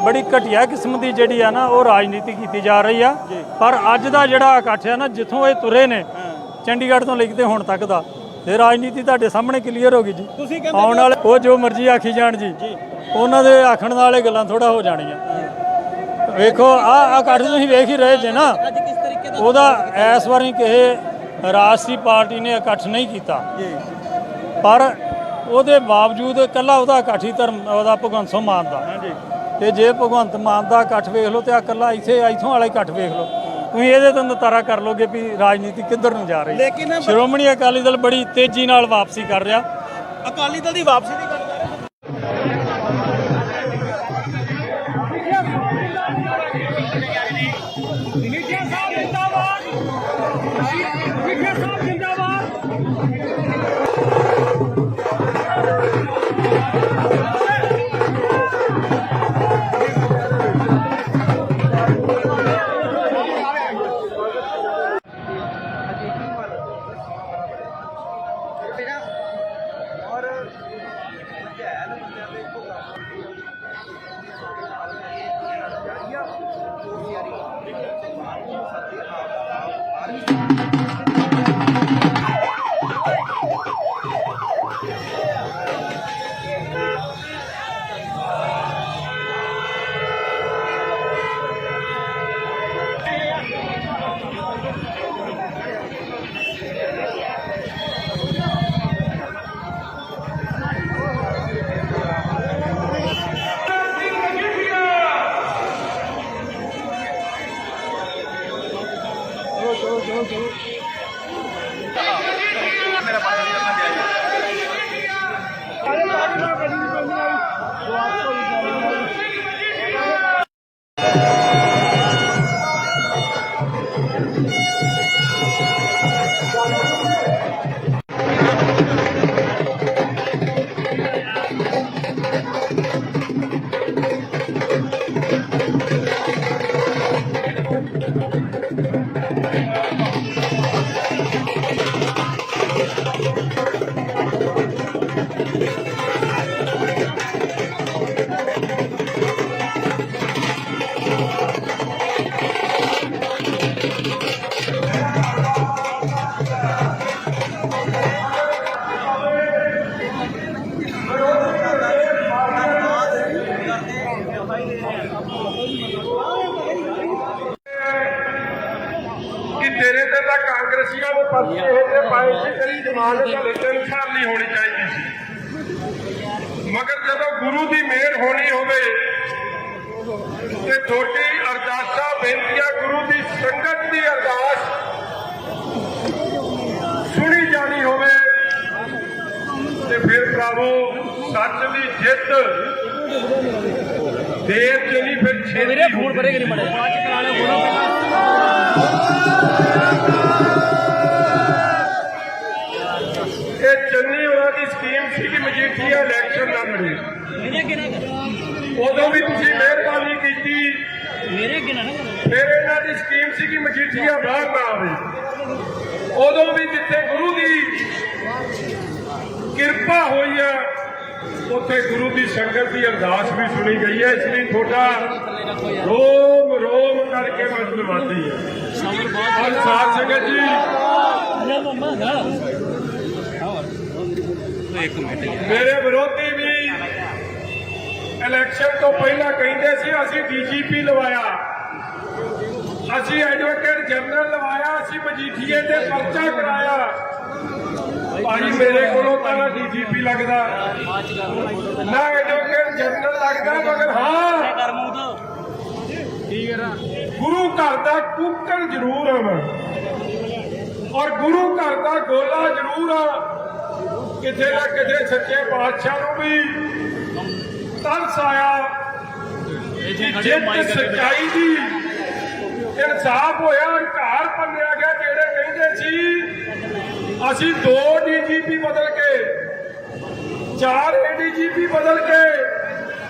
ਬੜੀ ਘਟੀਆ ਕਿਸਮ ਦੀ ਜਿਹੜੀ ਆ ਨਾ ਉਹ ਰਾਜਨੀਤੀ ਕੀਤੀ ਜਾ ਰਹੀ ਆ। ਪਰ ਅੱਜ ਦਾ ਜਿਹੜਾ ਇਕੱਠ ਆ ਨਾ, ਜਿੱਥੋਂ ਇਹ ਤੁਰੇ ਨੇ ਚੰਡੀਗੜ੍ਹ ਤੋਂ ਲੈ ਕੇ ਹੁਣ ਤੱਕ ਦਾ, ਤੇ ਰਾਜਨੀਤੀ ਤੁਹਾਡੇ ਸਾਹਮਣੇ ਕਲੀਅਰ ਹੋ ਗਈ ਜੀ। ਆਉਣ ਵਾਲੇ ਉਹ ਜੋ ਮਰਜ਼ੀ ਆਖੀ ਜਾਣ ਜੀ, ਉਹਨਾਂ ਦੇ ਆਖਣ ਨਾਲ ਇਹ ਗੱਲਾਂ ਥੋੜਾ ਹੋ ਜਾਣੀਆਂ। ਵੇਖੋ ਆਹ ਇਕੱਠ ਤੁਸੀਂ ਵੇਖ ਹੀ ਰਹੇ ਜੇ ਨਾ, ਉਹਦਾ ਇਸ ਵਾਰੀ ਕਿਸੇ ਰਾਜਸੀ ਪਾਰਟੀ ਨੇ ਇਕੱਠ ਨਹੀਂ ਕੀਤਾ, ਪਰ ਉਹਦੇ ਬਾਵਜੂਦ ਇਕੱਲਾ ਉਹਦਾ ਇਕੱਠ ਹੀ ਧਰਮ ਉਹਦਾ ਭਗਵੰਤ ਸਿੰਘ ਮਾਨ ਦਾ। ਤੇ ਜੇ ਭਗਵੰਤ ਮਾਨ ਦਾ ਇਕੱਠ ਵੇਖ ਲਓ ਤੇ ਆ ਇਕੱਲਾ ਇੱਥੋਂ ਵਾਲਾ ਇਕੱਠ ਵੇਖ ਲਓ, ਤੁਸੀਂ ਇਹਦੇ ਤੋਂ ਨਤਾਰਾ ਕਰ ਲੋਗੇ ਵੀ ਰਾਜਨੀਤੀ ਕਿੱਧਰ ਨੂੰ ਜਾ ਰਹੀ। ਲੇਕਿਨ ਸ਼੍ਰੋਮਣੀ ਅਕਾਲੀ ਦਲ ਬੜੀ ਤੇਜ਼ੀ ਨਾਲ ਵਾਪਸੀ ਕਰ ਰਿਹਾ। ਅਕਾਲੀ ਦਲ ਦੀ ਵਾਪਸੀ ਦੀ ਗੱਲ ਕਰ ਰਹੇ ਕਿ ਤੇਰੇ ਤੇ ਤਾਂ ਕਾਂਗਰਸੀਆਂ ਦੇ ਪਰਚੇ ਇਹ ਤੇ ਪਾਏ ਸੀ, ਤੇਰੀ ਜ਼ਮਾਨਤ ਹਲੇ 3 ਸਾਲ ਨਹੀਂ ਹੋਣੀ ਚਾਹੀਦੀ ਸੀ। ਮਗਰ ਜਦੋਂ ਗੁਰੂ ਦੀ ਮਿਹਰ ਹੋਣੀ ਹੋਵੇ ਤੇ ਤੁਹਾਡੀ ਅਰਦਾਸਾਂ ਬੇਨਤੀਆਂ, ਗੁਰੂ ਦੀ ਸੰਗਤ ਦੀ ਅਰਦਾਸ ਸੁਣੀ ਜਾਣੀ ਹੋਵੇ ਤੇ ਫਿਰ ਭਰਾਵੋ ਸੱਚ ਦੀ ਜਿੱਤ ਦੇਰ ਚ ਨਹੀਂ, ਫਿਰ ਛੇਤੀ ਫੋਨ ਭਰੇਗੇ ਨਹੀਂ ਮੜੇ ਇਹ ਚੰਨੀ ਉਹਨਾਂ ਦੀ ਸਕੀਮ ਸੀ ਕਿ ਮਜੀਠੀਆ ਇਲੈਕਸ਼ਨ ਨਾ ਲੜੇ। ਉਦੋਂ ਵੀ ਤੁਸੀਂ ਮਿਹਰਬਾਨੀ ਕੀਤੀ। ਫਿਰ ਇਹਨਾਂ ਦੀ ਸਕੀਮ ਸੀ ਕਿ ਮਜੀਠੀਆ ਬਾਹਰ ਨਾ ਆਵੇ। ਉਦੋਂ ਵੀ ਜਿੱਥੇ ਗੁਰੂ ਦੀ ਕਿਰਪਾ ਹੋਈ ਹੈ ਉੱਥੇ ਗੁਰੂ ਦੀ ਸੰਗਤ ਦੀ ਅਰਦਾਸ ਵੀ ਸੁਣੀ ਗਈ ਹੈ। ਇਸ ਲਈ ਤੁਹਾਡਾ ਰੋਮ ਰੋਮ ਕਰਕੇ ਮਤਲਬਾਦੀ ਹੈ। ਔਰ ਸਾਧ ਸੰਗਤ ਜੀ, ਮੇਰੇ ਵਿਰੋਧੀ ਵੀ ਇਲੈਕਸ਼ਨ ਤੋਂ ਪਹਿਲਾਂ ਕਹਿੰਦੇ ਸੀ ਅਸੀਂ ਡੀਜੀਪੀ ਲਵਾਇਆ, ਅਸੀਂ ਐਡਵੋਕੇਟ ਜਨਰਲ ਲਵਾਇਆ, ਅਸੀਂ ਮਜੀਠੀਏ ਤੇ ਪਰਚਾ ਕਰਾਇਆ। ਭਾਈ ਮੇਰੇ ਕੋਲੋਂ ਤਾਂ ਨਾ ਡੀਜੀਪੀ ਲੱਗਦਾ ਨਾ ਐਡਵੋਕੇਟ ਜਨਰਲ ਲੱਗਦਾ, ਮਗਰ ਹਾਂ ਗੁਰੂ ਘਰ ਦਾ ਕੂਕਰ ਜ਼ਰੂਰ ਹਾਂ ਮੈਂ, ਔਰ ਗੁਰੂ ਘਰ ਦਾ ਗੋਲਾ ਜ਼ਰੂਰ ਆ। ਕਿਤੇ ਨਾ ਕਿਤੇ ਸੱਚੇ ਪਾਤਸ਼ਾਹ ਨੂੰ ਵੀ ਤਰਸ ਆਇਆ ਕਿ ਜਿੱਤ ਸੱਚਾਈ ਦੀ ਇਨਸਾਫ ਹੋਇਆ, ਘਰ ਭੰਨਿਆ ਗਿਆ। ਜਿਹੜੇ ਕਹਿੰਦੇ ਸੀ ਅਸੀਂ 2 ਡੀਜੀਪੀ ਬਦਲ ਕੇ, 4 ਏਡੀਜੀਪੀ ਬਦਲ ਕੇ,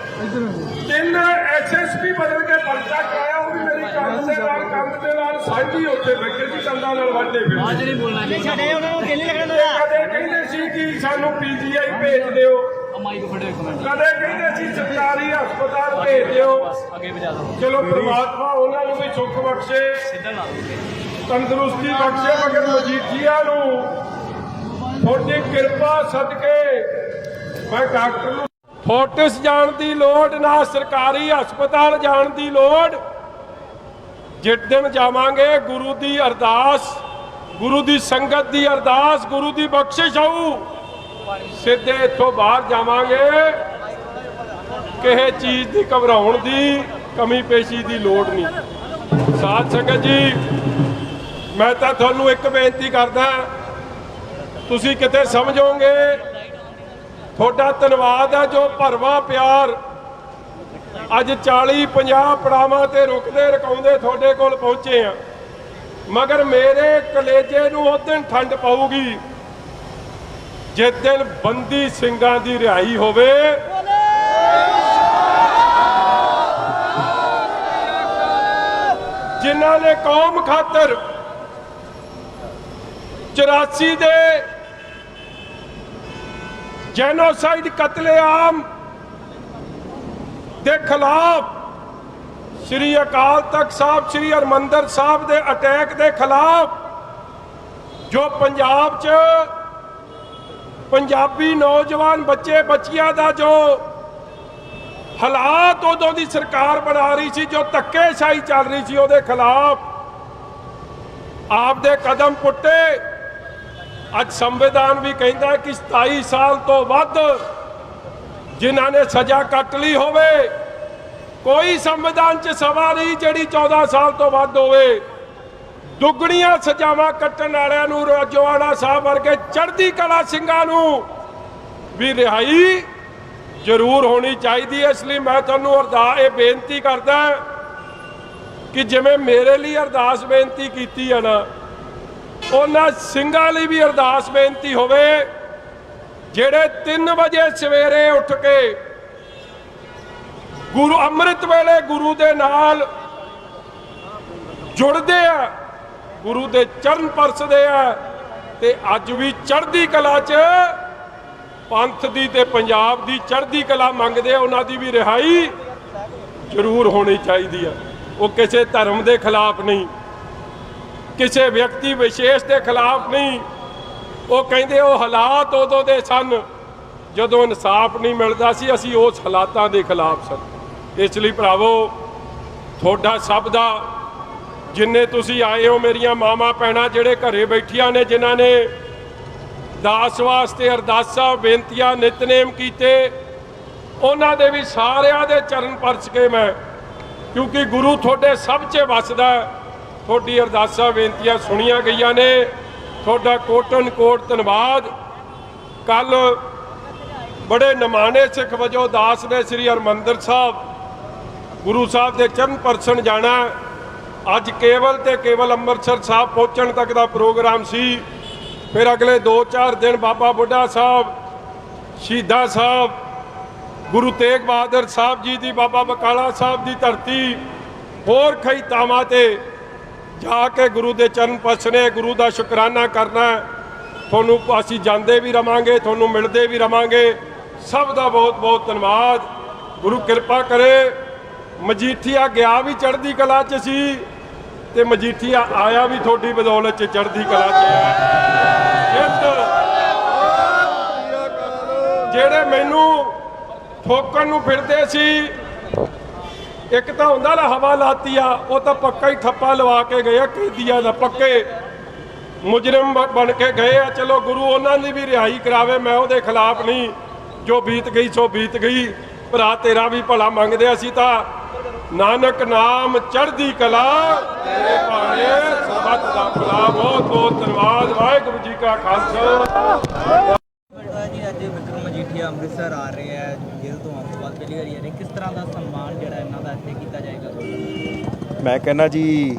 3 ਐਸਐਸਪੀ ਬਦਲ ਕੇ ਪਰਚਾ ਕਰਾਇਆ, ਉਹ ਵੀ ਮੇਰੀ ਕੰਧ ਦੇ ਨਾਲ ਸਾਂਝੀ ਉੱਥੇ ਬੈਠੇ ਸੀ, ਕੰਧਾਂ ਨਾਲ ਵੱਢਦੇ ਫਿਰ। ਕਦੇ ਕਹਿੰਦੇ ਸੀ ਕਿ ਸਾਨੂੰ ਪੀਜੀਆਈ ਭੇਜ ਦਿਓ, ਕਦੇ ਕਹਿੰਦੇ ਸੀ ਸਰਕਾਰੀ ਹਸਪਤਾਲ ਭੇਜ ਦਿਓ। ਚਲੋ ਪ੍ਰਮਾਤਮਾ ਉਹਨਾਂ ਨੂੰ ਵੀ ਸੁੱਖ ਬਖਸ਼ੇ, ਤੰਦਰੁਸਤੀ ਬਖਸ਼ੇ, ਮਗਰ ਮਜੀਠੀਆ ਨੂੰ ਤੁਹਾਡੀ ਕਿਰਪਾ ਸਦਕੇ ਮੈਂ ਡਾਕਟਰ ਨੂੰ ਫੋਰਟਿਸ ਜਾਣ ਦੀ ਲੋੜ ਨਾ, ਸਰਕਾਰੀ ਹਸਪਤਾਲ ਜਾਣ ਦੀ ਲੋੜ। ਜਿਸ ਦਿਨ ਜਾਵਾਂਗੇ ਗੁਰੂ ਦੀ ਅਰਦਾਸ, ਗੁਰੂ ਦੀ ਸੰਗਤ ਦੀ ਅਰਦਾਸ, ਗੁਰੂ ਦੀ ਬਖਸ਼ਿਸ਼ ਆਊ, ਸਿੱਧੇ ਇੱਥੋਂ ਬਾਹਰ ਜਾਵਾਂਗੇ। ਕਿਸੇ ਚੀਜ਼ ਦੀ ਘਬਰਾਉਣ ਦੀ, ਕਮੀ ਪੇਸ਼ੀ ਦੀ ਲੋੜ ਨਹੀਂ। ਸਾਧ ਸੰਗਤ ਜੀ, ਮੈਂ ਤਾਂ ਤੁਹਾਨੂੰ ਇੱਕ ਬੇਨਤੀ ਕਰਦਾ, ਤੁਸੀਂ ਕਿਤੇ ਸਮਝੋਗੇ। ਤੁਹਾਡਾ ਧੰਨਵਾਦ ਹੈ ਜੋ ਭਰਵਾਂ ਪਿਆਰ ਅੱਜ 40-50 ਪੜਾਵਾਂ ਤੇ ਰੁਕਦੇ ਰਕਾਉਂਦੇ ਤੁਹਾਡੇ ਕੋਲ ਪਹੁੰਚੇ ਆ। ਮਗਰ ਮੇਰੇ ਕਲੇਜੇ ਨੂੰ ਉਸ ਦਿਨ ਠੰਡ ਪਊਗੀ ਜਿਸ ਦਿਨ ਬੰਦੀ ਸਿੰਘਾਂ ਦੀ ਰਿਹਾਈ ਹੋਵੇ। ਜਿਨ੍ਹਾਂ ਨੇ ਕੌਮ ਖਾਤਰ 84 ਦੇ ਜੈਨੋਸਾਈਡ ਕਤਲੇਆਮ ਦੇ ਖਿਲਾਫ, ਸ੍ਰੀ ਅਕਾਲ ਤਖਤ ਸਾਹਿਬ, ਸ੍ਰੀ ਹਰਿਮੰਦਰ ਸਾਹਿਬ ਦੇ ਅਟੈਕ ਦੇ ਖਿਲਾਫ, ਜੋ ਪੰਜਾਬ 'ਚ ਪੰਜਾਬੀ ਨੌਜਵਾਨ ਬੱਚੇ ਬੱਚੀਆਂ ਦਾ ਜੋ ਹਾਲਾਤ ਉਦੋਂ ਦੀ ਸਰਕਾਰ ਬਣਾ ਰਹੀ ਸੀ, ਜੋ ਧੱਕੇਸ਼ਾਹੀ ਚੱਲ ਰਹੀ ਸੀ, ਉਹਦੇ ਖਿਲਾਫ ਆਪ ਦੇ ਕਦਮ ਪੁੱਟੇ। ਅੱਜ ਸੰਵਿਧਾਨ ਵੀ ਕਹਿੰਦਾ ਕਿ 27 ਸਾਲ ਤੋਂ ਵੱਧ ਜਿਨ੍ਹਾਂ ਨੇ ਸਜ਼ਾ ਕੱਟ ਲਈ ਹੋਵੇ, ਕੋਈ ਸੰਵਿਧਾਨ 'ਚ ਸਭਾ ਨਹੀਂ ਜਿਹੜੀ 14 ਸਾਲ ਤੋਂ ਵੱਧ ਹੋਵੇ। ਦੁੱਗਣੀਆਂ ਸਜ਼ਾਵਾਂ ਕੱਟਣ ਵਾਲਿਆਂ ਨੂੰ, ਰੋਜਵਾਨਾ ਸਾਹਿਬ ਵਰਗੇ ਚੜ੍ਹਦੀ ਕਲਾ ਸਿੰਘਾਂ ਨੂੰ ਵੀ ਰਿਹਾਈ ਜ਼ਰੂਰ ਹੋਣੀ ਚਾਹੀਦੀ ਹੈ। ਇਸ ਲਈ ਮੈਂ ਤੁਹਾਨੂੰ ਇਹ ਬੇਨਤੀ ਕਰਦਾ ਕਿ ਜਿਵੇਂ ਮੇਰੇ ਲਈ ਅਰਦਾਸ ਬੇਨਤੀ ਕੀਤੀ ਹੈ ਨਾ, ਉਹਨਾਂ ਸਿੰਘਾਂ ਲਈ ਵੀ ਅਰਦਾਸ ਬੇਨਤੀ ਹੋਵੇ ਜਿਹੜੇ 3 ਵਜੇ ਸਵੇਰੇ ਉੱਠ ਕੇ ਗੁਰੂ ਅੰਮ੍ਰਿਤ ਵੇਲੇ ਗੁਰੂ ਦੇ ਨਾਲ ਜੁੜਦੇ ਆ, ਗੁਰੂ ਦੇ ਚਰਨ ਪਰਸਦੇ ਆ, ਤੇ ਅੱਜ ਵੀ ਚੜ੍ਹਦੀ ਕਲਾ 'ਚ ਪੰਥ ਦੀ ਤੇ ਪੰਜਾਬ ਦੀ ਚੜ੍ਹਦੀ ਕਲਾ ਮੰਗਦੇ ਆ। ਉਹਨਾਂ ਦੀ ਵੀ ਰਿਹਾਈ ਜ਼ਰੂਰ ਹੋਣੀ ਚਾਹੀਦੀ ਆ। ਉਹ ਕਿਸੇ ਧਰਮ ਦੇ ਖਿਲਾਫ ਨਹੀਂ, ਕਿਸੇ ਵਿਅਕਤੀ ਵਿਸ਼ੇਸ਼ ਦੇ ਖਿਲਾਫ ਨਹੀਂ। ਉਹ ਕਹਿੰਦੇ ਉਹ ਹਾਲਾਤ ਉਦੋਂ ਦੇ ਸਨ ਜਦੋਂ ਇਨਸਾਫ ਨਹੀਂ ਮਿਲਦਾ ਸੀ, ਅਸੀਂ ਉਸ ਹਾਲਾਤਾਂ ਦੇ ਖਿਲਾਫ ਸਨ। ਇਸ ਲਈ ਭਰਾਵੋ ਤੁਹਾਡਾ ਸਭ ਦਾ ਜਿੰਨੇ ਤੁਸੀਂ ਆਏ ਹੋ, ਮੇਰੀਆਂ ਮਾਵਾਂ ਭੈਣਾਂ ਜਿਹੜੇ ਘਰੇ ਬੈਠੀਆਂ ਨੇ, ਜਿਨ੍ਹਾਂ ਨੇ ਦਾਸ ਵਾਸਤੇ ਅਰਦਾਸਾਂ ਬੇਨਤੀਆਂ ਨਿਤਨੇਮ ਕੀਤੇ, ਉਹਨਾਂ ਦੇ ਵੀ ਸਾਰਿਆਂ ਦੇ ਚਰਨ ਪਰਚ ਕੇ ਮੈਂ, ਕਿਉਂਕਿ ਗੁਰੂ ਤੁਹਾਡੇ ਸਭ 'ਚ ਵੱਸਦਾ, ਤੁਹਾਡੀ ਅਰਦਾਸਾਂ ਬੇਨਤੀਆਂ ਸੁਣੀਆਂ ਗਈਆਂ ਨੇ। ਤੁਹਾਡਾ ਕੋਟਨ ਕੋਟ ਧੰਨਵਾਦ। ਕੱਲ ਬੜੇ ਨਿਮਾਣੇ ਸਿੱਖ ਵਜੋਂ ਦਾਸ ਨੇ ਸ੍ਰੀ ਹਰਿਮੰਦਰ ਸਾਹਿਬ ਗੁਰੂ ਸਾਹਿਬ ਦੇ ਚਰਨ ਪਰਸਨ ਜਾਣਾ। ਅੱਜ ਕੇਵਲ ਤੇ ਕੇਵਲ ਅੰਮ੍ਰਿਤਸਰ ਸਾਹਿਬ ਪਹੁੰਚਣ ਤੱਕ ਦਾ ਪ੍ਰੋਗਰਾਮ ਸੀ। ਫਿਰ ਅਗਲੇ 2-4 ਦਿਨ ਬਾਬਾ ਬੁੱਢਾ ਸਾਹਿਬ, ਸ਼ਹੀਦਾਂ ਸਾਹਿਬ, ਗੁਰੂ ਤੇਗ ਬਹਾਦਰ ਸਾਹਿਬ ਜੀ ਦੀ, ਬਾਬਾ ਬਕਾਲਾ ਸਾਹਿਬ ਦੀ ਧਰਤੀ, ਹੋਰ ਕਈ ਥਾਵਾਂ ਤੇ ਜਾ ਕੇ ਗੁਰੂ ਦੇ ਚਰਨ ਪਰਸਨੇ, ਗੁਰੂ ਦਾ ਸ਼ੁਕਰਾਨਾ ਕਰਨਾ। ਤੁਹਾਨੂੰ ਅਸੀਂ ਜਾਂਦੇ ਵੀ ਰਵਾਂਗੇ, ਤੁਹਾਨੂੰ ਮਿਲਦੇ ਵੀ ਰਵਾਂਗੇ। ਸਭ ਦਾ ਬਹੁਤ ਬਹੁਤ ਧੰਨਵਾਦ। ਗੁਰੂ ਕਿਰਪਾ ਕਰੇ। ਮਜੀਠੀਆ ਗਿਆ ਵੀ ਚੜ੍ਹਦੀ ਕਲਾ 'ਚ ਸੀ ਤੇ ਮਜੀਠੀਆ ਆਇਆ ਵੀ ਤੁਹਾਡੀ ਬਦੌਲਤ 'ਚ ਚੜ੍ਹਦੀ ਕਲਾ 'ਚ ਹੈ। ਜਿਹੜੇ ਮੈਨੂੰ ਠੋਕਣ ਨੂੰ ਫਿਰਦੇ ਸੀ, ਇੱਕ ਤਾਂ ਹੁੰਦਾ ਨਾ ਹਵਾ ਲਾਤੀ ਆ, ਉਹ ਤਾਂ ਪੱਕਾ ਹੀ ਠੱਪਾ ਲਵਾ ਕੇ ਗਏ ਆ, ਕੈਦੀਆਂ ਦਾ ਪੱਕੇ ਮੁਜਰਮ ਬਣ ਕੇ ਗਏ ਆ। ਚਲੋ ਗੁਰੂ ਉਹਨਾਂ ਦੀ ਵੀ ਰਿਹਾਈ ਕਰਾਵੇ, ਮੈਂ ਉਹਦੇ ਖਿਲਾਫ ਨਹੀਂ। ਜੋ ਬੀਤ ਗਈ ਸੋ ਬੀਤ ਗਈ। ਭਰਾ ਤੇਰਾ ਵੀ ਭਲਾ ਮੰਗਦੇ ਅਸੀਂ ਤਾਂ। ਨਾਨਕ ਨਾਮ ਚੜ੍ਹਦੀ ਕਲਾ, ਤੇਰੇ ਭਾਣੇ ਸਬਤ ਦਾ ਭਲਾ। ਬਹੁਤ ਬਹੁਤ ਧੰਨਵਾਦ। ਵਾਹਿਗੁਰੂ ਜੀ ਕਾ ਖਾਲਸਾ। ਜੀ ਅੱਜ ਵਿਕਰਮ ਮਜੀਠੀਆ ਅੰਮ੍ਰਿਤਸਰ ਆ ਰਹੇ ਹੈ, ਜੇਲ੍ਹ ਤੋਂ ਆਉਣ ਤੋਂ ਬਾਅਦ ਪਹਿਲੀ ਵਾਰੀ ਆ ਰਹੇ, ਕਿਸ ਤਰ੍ਹਾਂ ਦਾ ਸਨਮਾਨ ਜਿਹੜਾ ਇਹਨਾਂ ਦਾ ਇੱਥੇ ਕੀਤਾ ਜਾਏਗਾ? ਮੈਂ ਕਹਿੰਦਾ ਜੀ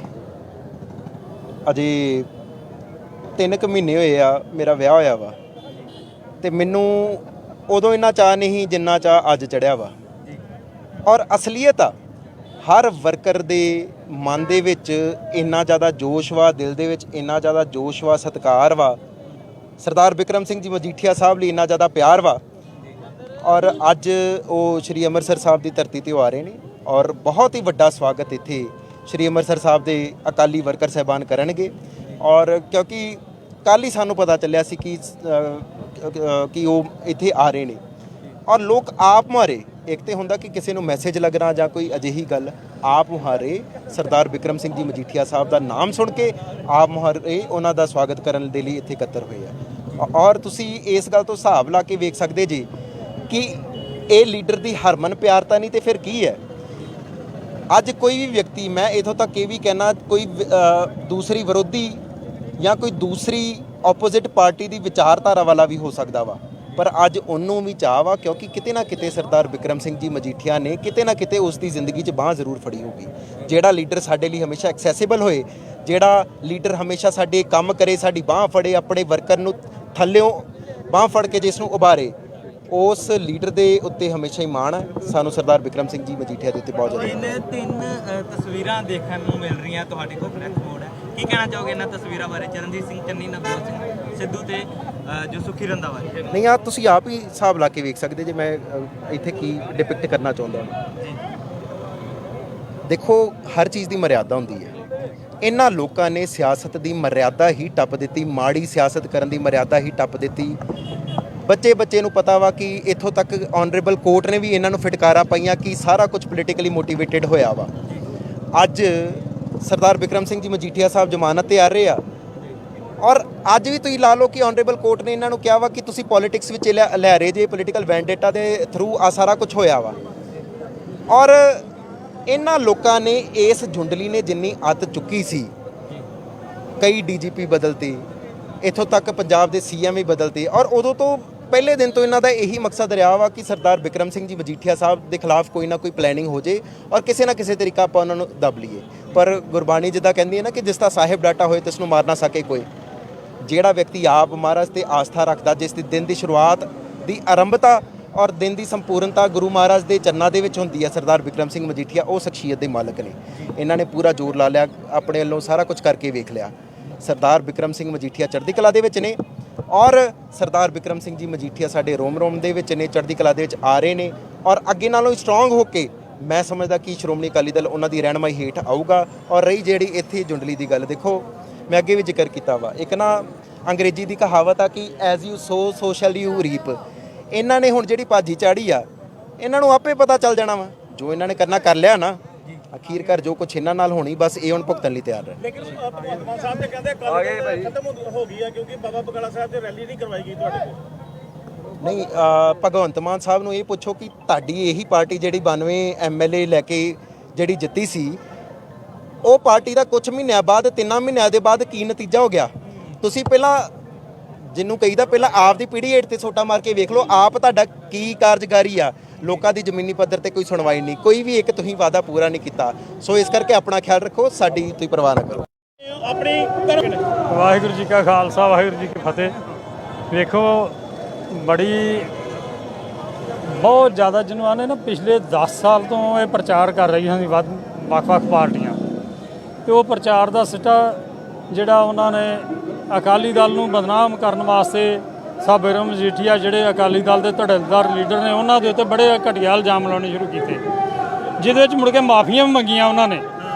ਅਜੇ 3 ਕੁ ਮਹੀਨੇ ਹੋਏ ਆ ਮੇਰਾ ਵਿਆਹ ਹੋਇਆ ਵਾ, ਤੇ ਮੈਨੂੰ ਉਦੋਂ ਇੰਨਾ ਚਾਅ ਨਹੀਂ ਜਿੰਨਾ ਚਾਅ ਅੱਜ ਚੜਿਆ ਵਾ। ਔਰ ਅਸਲੀਅਤ ਆ, ਹਰ ਵਰਕਰ ਦੇ ਮਨ ਦੇ ਵਿੱਚ ਇੰਨਾ ਜ਼ਿਆਦਾ ਜੋਸ਼ ਵਾ, ਦਿਲ ਦੇ ਵਿੱਚ ਇੰਨਾ ਜ਼ਿਆਦਾ ਜੋਸ਼ ਵਾ, ਸਤਿਕਾਰ ਵਾ। ਸਰਦਾਰ ਬਿਕਰਮ ਸਿੰਘ ਜੀ ਮਜੀਠੀਆ ਸਾਹਿਬ ਲਈ ਇੰਨਾ ਜ਼ਿਆਦਾ ਪਿਆਰ ਵਾ। ਔਰ ਅੱਜ ਉਹ ਸ਼੍ਰੀ ਅੰਮ੍ਰਿਤਸਰ ਸਾਹਿਬ ਦੀ ਧਰਤੀ 'ਤੇ ਉਹ ਆ ਰਹੇ ਨੇ, ਔਰ ਬਹੁਤ ਹੀ ਵੱਡਾ ਸਵਾਗਤ ਇੱਥੇ ਸ਼੍ਰੀ ਅੰਮ੍ਰਿਤਸਰ ਸਾਹਿਬ ਦੇ ਅਕਾਲੀ ਵਰਕਰ ਸਾਹਿਬਾਨ ਕਰਨਗੇ। ਔਰ ਕਿਉਂਕਿ ਕੱਲ੍ਹ ਹੀ ਸਾਨੂੰ ਪਤਾ ਚੱਲਿਆ ਸੀ ਕਿ ਉਹ ਇੱਥੇ ਆ ਰਹੇ ਨੇ, ਔਰ ਲੋਕ ਆਪ ਮੁਹਾਰੇ, ਇੱਕ ਤੇ ਹੁੰਦਾ ਕਿ ਕਿਸੇ ਨੂੰ ਮੈਸੇਜ ਲੱਗਣਾ ਜਾਂ ਕੋਈ ਅਜਿਹੀ ਗੱਲ, ਆਪ ਮੁਹਾਰੇ ਸਰਦਾਰ ਬਿਕਰਮ ਸਿੰਘ ਜੀ ਮਜੀਠੀਆ ਸਾਹਿਬ ਦਾ ਨਾਮ ਸੁਣ ਕੇ ਆਪ ਮੁਹਾਰੇ ਉਹਨਾਂ ਦਾ ਸਵਾਗਤ ਕਰਨ ਦੇ ਲਈ ਇੱਥੇ ਇਕੱਤਰ ਹੋਏ ਆ। ਔਰ ਤੁਸੀਂ ਇਸ ਗੱਲ ਤੋਂ ਹਿਸਾਬ ਲਾ ਕੇ ਵੇਖ ਸਕਦੇ ਜੀ ਕਿ ਇਹ ਲੀਡਰ ਦੀ ਹਰਮਨ ਪਿਆਰਤਾ ਨਹੀਂ ਤੇ ਫਿਰ ਕੀ ਹੈ। ਅੱਜ ਕੋਈ ਵੀ ਵਿਅਕਤੀ, ਮੈਂ ਇਥੋਂ ਤੱਕ ਇਹ ਵੀ ਕਹਿਣਾ, ਕੋਈ ਦੂਸਰੀ ਵਿਰੋਧੀ ਜਾਂ ਕੋਈ ਦੂਸਰੀ ਆਪੋਜ਼ਿਟ ਪਾਰਟੀ ਦੀ ਵਿਚਾਰਧਾਰਾ ਵਾਲਾ ਵੀ ਹੋ ਸਕਦਾ ਵਾ, ਪਰ ਅੱਜ ਉਹਨੂੰ ਵੀ ਚਾਹ ਵਾ, ਕਿਉਂਕਿ ਕਿਤੇ ਨਾ ਕਿਤੇ ਸਰਦਾਰ ਬਿਕਰਮ ਸਿੰਘ ਜੀ ਮਜੀਠੀਆ ਨੇ ਕਿਤੇ ਨਾ ਕਿਤੇ ਉਸ ਦੀ ਜ਼ਿੰਦਗੀ 'ਚ ਬਾਂਹ ਜ਼ਰੂਰ ਫੜੀ ਹੋਊਗੀ। ਜਿਹੜਾ ਲੀਡਰ ਸਾਡੇ ਲਈ ਹਮੇਸ਼ਾ ਐਕਸੈਸਿਬਲ ਹੋਏ, ਜਿਹੜਾ ਲੀਡਰ ਹਮੇਸ਼ਾ ਸਾਡੇ ਕੰਮ ਕਰੇ, ਸਾਡੀ ਬਾਂਹ ਫੜੇ, ਆਪਣੇ ਵਰਕਰ ਨੂੰ ਥੱਲਿਓਂ ਬਾਂਹ ਫੜ ਕੇ ਜਿਸ ਨੂੰ ਉਭਾਰੇ, ਉਸ ਲੀਡਰ ਦੇ ਉੱਤੇ ਹਮੇਸ਼ਾ ਹੀ ਮਾਣ ਹੈ। ਸਾਨੂੰ ਸਰਦਾਰ ਬਿਕਰਮ ਸਿੰਘ ਜੀ ਮਜੀਠੀਆ ਦੇ ਉੱਤੇ ਬਹੁਤ ਜ਼ਿਆਦਾ ਤਿੰਨ ਤਸਵੀਰਾਂ ਦੇਖਣ ਨੂੰ ਮਿਲ ਰਹੀਆਂ ਤੁਹਾਡੇ ਕੋਲ, ਫਲੈਕਸ ਮੋਡ ਹੈ, ਕੀ ਕਹਿਣਾ ਚਾਹੋਗੇ ਇਹਨਾਂ ਤਸਵੀਰਾਂ ਬਾਰੇ? ਚਰਨਜੀਤ ਸਿੰਘ ਚੰਨੀ, ਨਵਜੋਤ ਸਿੰਘ ਸਿੱਧੂ ਤੇ ਜੋ ਸੁਖੀ ਰੰਧਾਵਾ। ਨਹੀਂ, ਆ ਤੁਸੀਂ ਆਪ ਹੀ ਹਿਸਾਬ ਲਾ ਕੇ ਵੇਖ ਸਕਦੇ ਜੇ ਮੈਂ ਇੱਥੇ ਕੀ ਡਿਪਿਕਟ ਕਰਨਾ ਚਾਹੁੰਦਾ ਹਾਂ। ਦੇਖੋ, ਹਰ ਚੀਜ਼ ਦੀ ਮਰਿਆਦਾ ਹੁੰਦੀ ਹੈ। ਇਹਨਾਂ ਲੋਕਾਂ ਨੇ ਸਿਆਸਤ ਦੀ ਮਰਿਆਦਾ ਹੀ ਟੱਪ ਦਿੱਤੀ, ਮਾੜੀ ਸਿਆਸਤ ਕਰਨ ਦੀ ਮਰਿਆਦਾ ਹੀ ਟੱਪ ਦਿੱਤੀ। ਬੱਚੇ ਨੂੰ ਪਤਾ ਵਾ ਕਿ ਇੱਥੋਂ ਤੱਕ ਆਨਰੇਬਲ ਕੋਰਟ ਨੇ ਵੀ ਇਹਨਾਂ ਨੂੰ ਫਿਟਕਾਰਾਂ ਪਾਈਆਂ ਕਿ ਸਾਰਾ ਕੁਝ ਪੋਲੀਟੀਕਲੀ ਮੋਟੀਵੇਟਿਡ ਹੋਇਆ ਵਾ। ਅੱਜ ਸਰਦਾਰ ਬਿਕਰਮ ਸਿੰਘ ਜੀ ਮਜੀਠੀਆ ਸਾਹਿਬ ਜ਼ਮਾਨਤ ਤੇ ਆ ਰਹੇ ਆ, ਔਰ ਅੱਜ ਵੀ ਤੁਸੀਂ ਲਾ ਲਓ ਕਿ ਆਨਰੇਬਲ ਕੋਰਟ ਨੇ ਇਹਨਾਂ ਨੂੰ ਕਿਹਾ ਵਾ ਕਿ ਤੁਸੀਂ ਪੋਲੀਟਿਕਸ ਵਿੱਚ ਲੈ ਰਹੇ ਜੇ, ਪੋਲੀਟੀਕਲ ਵੈਂਡੇਟਾ ਦੇ ਥਰੂ ਆ ਸਾਰਾ ਕੁਝ ਹੋਇਆ ਵਾ। ਔਰ ਇਹਨਾਂ ਲੋਕਾਂ ਨੇ, ਇਸ ਜੁੰਡਲੀ ਨੇ ਜਿੰਨੀ ਅੱਤ ਚੁੱਕੀ ਸੀ, ਕਈ ਡੀਜੀਪੀ ਬਦਲਤੇ, ਇੱਥੋਂ ਤੱਕ ਪੰਜਾਬ ਦੇ ਸੀਐਮ ਵੀ ਬਦਲਤੇ, ਔਰ ਉਦੋਂ ਤੋਂ ਪਹਿਲੇ ਦਿਨ ਤੋਂ ਇਹਨਾਂ ਦਾ ਇਹੀ ਮਕਸਦ ਰਿਹਾ ਵਾ ਕਿ ਸਰਦਾਰ ਬਿਕਰਮ ਸਿੰਘ ਜੀ ਮਜੀਠੀਆ ਸਾਹਿਬ ਦੇ ਖਿਲਾਫ ਕੋਈ ਨਾ ਕੋਈ ਪਲੈਨਿੰਗ ਹੋ ਜੇ ਔਰ ਕਿਸੇ ਨਾ ਕਿਸੇ ਤਰੀਕਾ ਆਪਾਂ ਉਹਨਾਂ ਨੂੰ ਦਬ ਲਈਏ। ਪਰ ਗੁਰਬਾਣੀ ਜਿੱਦਾਂ ਕਹਿੰਦੀ ਹੈ ਨਾ ਕਿ ਜਿਸ ਦਾ ਸਾਹਿਬ ਡਾਟਾ ਹੋਏ ਤਿਸ ਨੂੰ ਮਾਰ ਨਾ ਸਕੇ ਕੋਈ। ਜਿਹੜਾ ਵਿਅਕਤੀ ਆਪ ਮਹਾਰਾਜ ਤੇ ਆਸਥਾ ਰੱਖਦਾ, ਜਿਸ ਦੀ ਦਿਨ ਦੀ ਸ਼ੁਰੂਆਤ ਦੀ ਆਰੰਭਤਾ ਔਰ ਦਿਨ ਦੀ ਸੰਪੂਰਨਤਾ ਗੁਰੂ ਮਹਾਰਾਜ ਦੇ ਚਰਨਾਂ ਦੇ ਵਿੱਚ ਹੁੰਦੀ ਹੈ, ਸਰਦਾਰ ਬਿਕਰਮ ਸਿੰਘ ਮਜੀਠੀਆ ਉਹ ਸ਼ਖਸੀਅਤ ਦੇ ਮਾਲਕ ਨੇ। ਇਹਨਾਂ ਨੇ ਪੂਰਾ ਜ਼ੋਰ ਲਾ ਲਿਆ, ਆਪਣੇ ਵੱਲੋਂ ਸਾਰਾ ਕੁਝ ਕਰਕੇ ਵੇਖ ਲਿਆ। ਸਰਦਾਰ ਬਿਕਰਮ ਸਿੰਘ ਮਜੀਠੀਆ ਚੜ੍ਹਦੀ ਕਲਾ ਦੇ ਵਿੱਚ ਨੇ, ਔਰ ਸਰਦਾਰ ਬਿਕਰਮ ਸਿੰਘ ਜੀ ਮਜੀਠੀਆ ਸਾਡੇ ਰੋਮ ਦੇ ਵਿੱਚ ਨੇ, ਚੜ੍ਹਦੀ ਕਲਾ ਦੇ ਵਿੱਚ ਆ ਰਹੇ ਨੇ, ਔਰ ਅੱਗੇ ਨਾਲੋਂ ਸਟਰੋਂਗ ਹੋ ਕੇ ਮੈਂ ਸਮਝਦਾ ਕਿ ਸ਼੍ਰੋਮਣੀ ਅਕਾਲੀ ਦਲ ਉਹਨਾਂ ਦੀ ਰਹਿਨਮਾਈ ਹੇਠ ਆਊਗਾ। ਔਰ ਰਹੀ ਜਿਹੜੀ ਇੱਥੇ ਜੁੰਡਲੀ ਦੀ ਗੱਲ, ਦੇਖੋ ਮੈਂ ਅੱਗੇ ਵੀ ਜ਼ਿਕਰ ਕੀਤਾ ਵਾ, ਇੱਕ ਨਾ ਅੰਗਰੇਜ਼ੀ ਦੀ ਕਹਾਵਤ ਆ ਕਿ as you so so shell you reap. ਇਹਨਾਂ ਨੇ ਹੁਣ ਜਿਹੜੀ ਭਾਜੀ ਚਾੜੀ ਆ, ਇਹਨਾਂ ਨੂੰ ਆਪੇ ਪਤਾ ਚੱਲ ਜਾਣਾ ਵਾ ਜੋ ਇਹਨਾਂ ਨੇ ਕਰਨਾ ਕਰ ਲਿਆ ਨਾ, ਅਖੀਰਕਾਰ ਜੋ ਕੁਛ ਇਹਨਾਂ ਨਾਲ ਹੋਣੀ ਬਸ ਇਹ ਹੁਣ ਭੁਗਤਣ ਲਈ ਤਿਆਰ ਰਹੇ। ਲੇਕਿਨ ਭਗਵੰਤ ਮਾਨ ਸਾਹਿਬ ਤੇ ਕਹਿੰਦੇ ਕੱਲ ਖਤਮ ਹੋ ਗਈ ਆ ਕਿਉਂਕਿ ਬਾਬਾ ਬਕਾਲਾ ਸਾਹਿਬ ਤੇ ਰੈਲੀ ਨਹੀਂ ਕਰਵਾਈ ਗਈ ਤੁਹਾਡੇ ਕੋਲ। ਨਹੀਂ, ਭਗਵੰਤ ਮਾਨ ਸਾਹਿਬ ਨੂੰ ਇਹ ਪੁੱਛੋ ਕਿ ਤੁਹਾਡੀ ਇਹੀ ਪਾਰਟੀ ਜਿਹੜੀ 92 ਐਮਐਲਏ ਲੈ ਕੇ ਜਿਹੜੀ ਜਿੱਤੀ ਸੀ, ਉਹ ਪਾਰਟੀ ਦਾ ਕੁਝ ਮਹੀਨਿਆਂ ਬਾਅਦ 3 ਮਹੀਨਿਆਂ ਦੇ ਬਾਅਦ ਕੀ ਨਤੀਜਾ ਹੋ ਗਿਆ। ਤੁਸੀਂ ਪਹਿਲਾਂ ਜਿਹਨੂੰ ਕਹੀਦਾ ਪਹਿਲਾਂ ਆਪ ਦੀ ਪੀੜ੍ਹੀ ਹੇਠ ਤੇ ਸੋਟਾ ਮਾਰ ਕੇ ਵੇਖ ਲਓ, ਆਪ ਤੁਹਾਡਾ ਕੀ ਕਾਰਜਕਾਰੀ ਆ। ਲੋਕਾਂ ਦੀ ਜ਼ਮੀਨੀ ਪੱਧਰ ਤੇ ਕੋਈ ਸੁਣਵਾਈ ਨਹੀਂ, ਕੋਈ ਵੀ ਇੱਕ ਤੁਸੀਂ ਵਾਅਦਾ ਪੂਰਾ ਨਹੀਂ ਕੀਤਾ। ਸੋ ਇਸ ਕਰਕੇ ਆਪਣਾ ਖਿਆਲ ਰੱਖੋ, ਸਾਡੀ ਤੁਸੀਂ ਪਰਵਾਹ ਨਾ ਕਰੋ। ਆਪਣੀ ਵਾਹਿਗੁਰੂ ਜੀ ਕਾ ਖਾਲਸਾ ਵਾਹਿਗੁਰੂ ਜੀ ਕੀ ਫਤਿਹ। ਵੇਖੋ ਬੜੀ ਬਹੁਤ ਜ਼ਿਆਦਾ ਜਿਹਨੂੰ ਆਨੇ ਨਾ ਪਿਛਲੇ 10 ਸਾਲ ਤੋਂ ਇਹ ਪ੍ਰਚਾਰ ਕਰ ਰਹੀਆਂ ਸੀ ਵੱਖ-ਵੱਖ ਪਾਰਟੀਆਂ, ਤੇ ਉਹ ਪ੍ਰਚਾਰ ਦਾ ਸਿੱਟਾ ਜਿਹੜਾ ਉਹਨਾਂ ਨੇ ਅਕਾਲੀ ਦਲ ਨੂੰ ਬਦਨਾਮ ਕਰਨ ਵਾਸਤੇ ਬਿਕਰਮ ਮਜੀਠੀਆ ਜਿਹੜੇ ਅਕਾਲੀ ਦਲ ਦੇ ਧੜੇਦਾਰ ਲੀਡਰ ਨੇ ਉਹਨਾਂ ਦੇ ਉੱਤੇ ਬੜੇ ਘਟੀਆ ਇਲਜ਼ਾਮ ਲਾਉਣੇ ਸ਼ੁਰੂ ਕੀਤੇ, ਜਿਹਦੇ ਵਿੱਚ ਮੁੜ ਕੇ ਮਾਫੀਆਂ ਵੀ ਮੰਗੀਆਂ ਉਹਨਾਂ ਨੇ।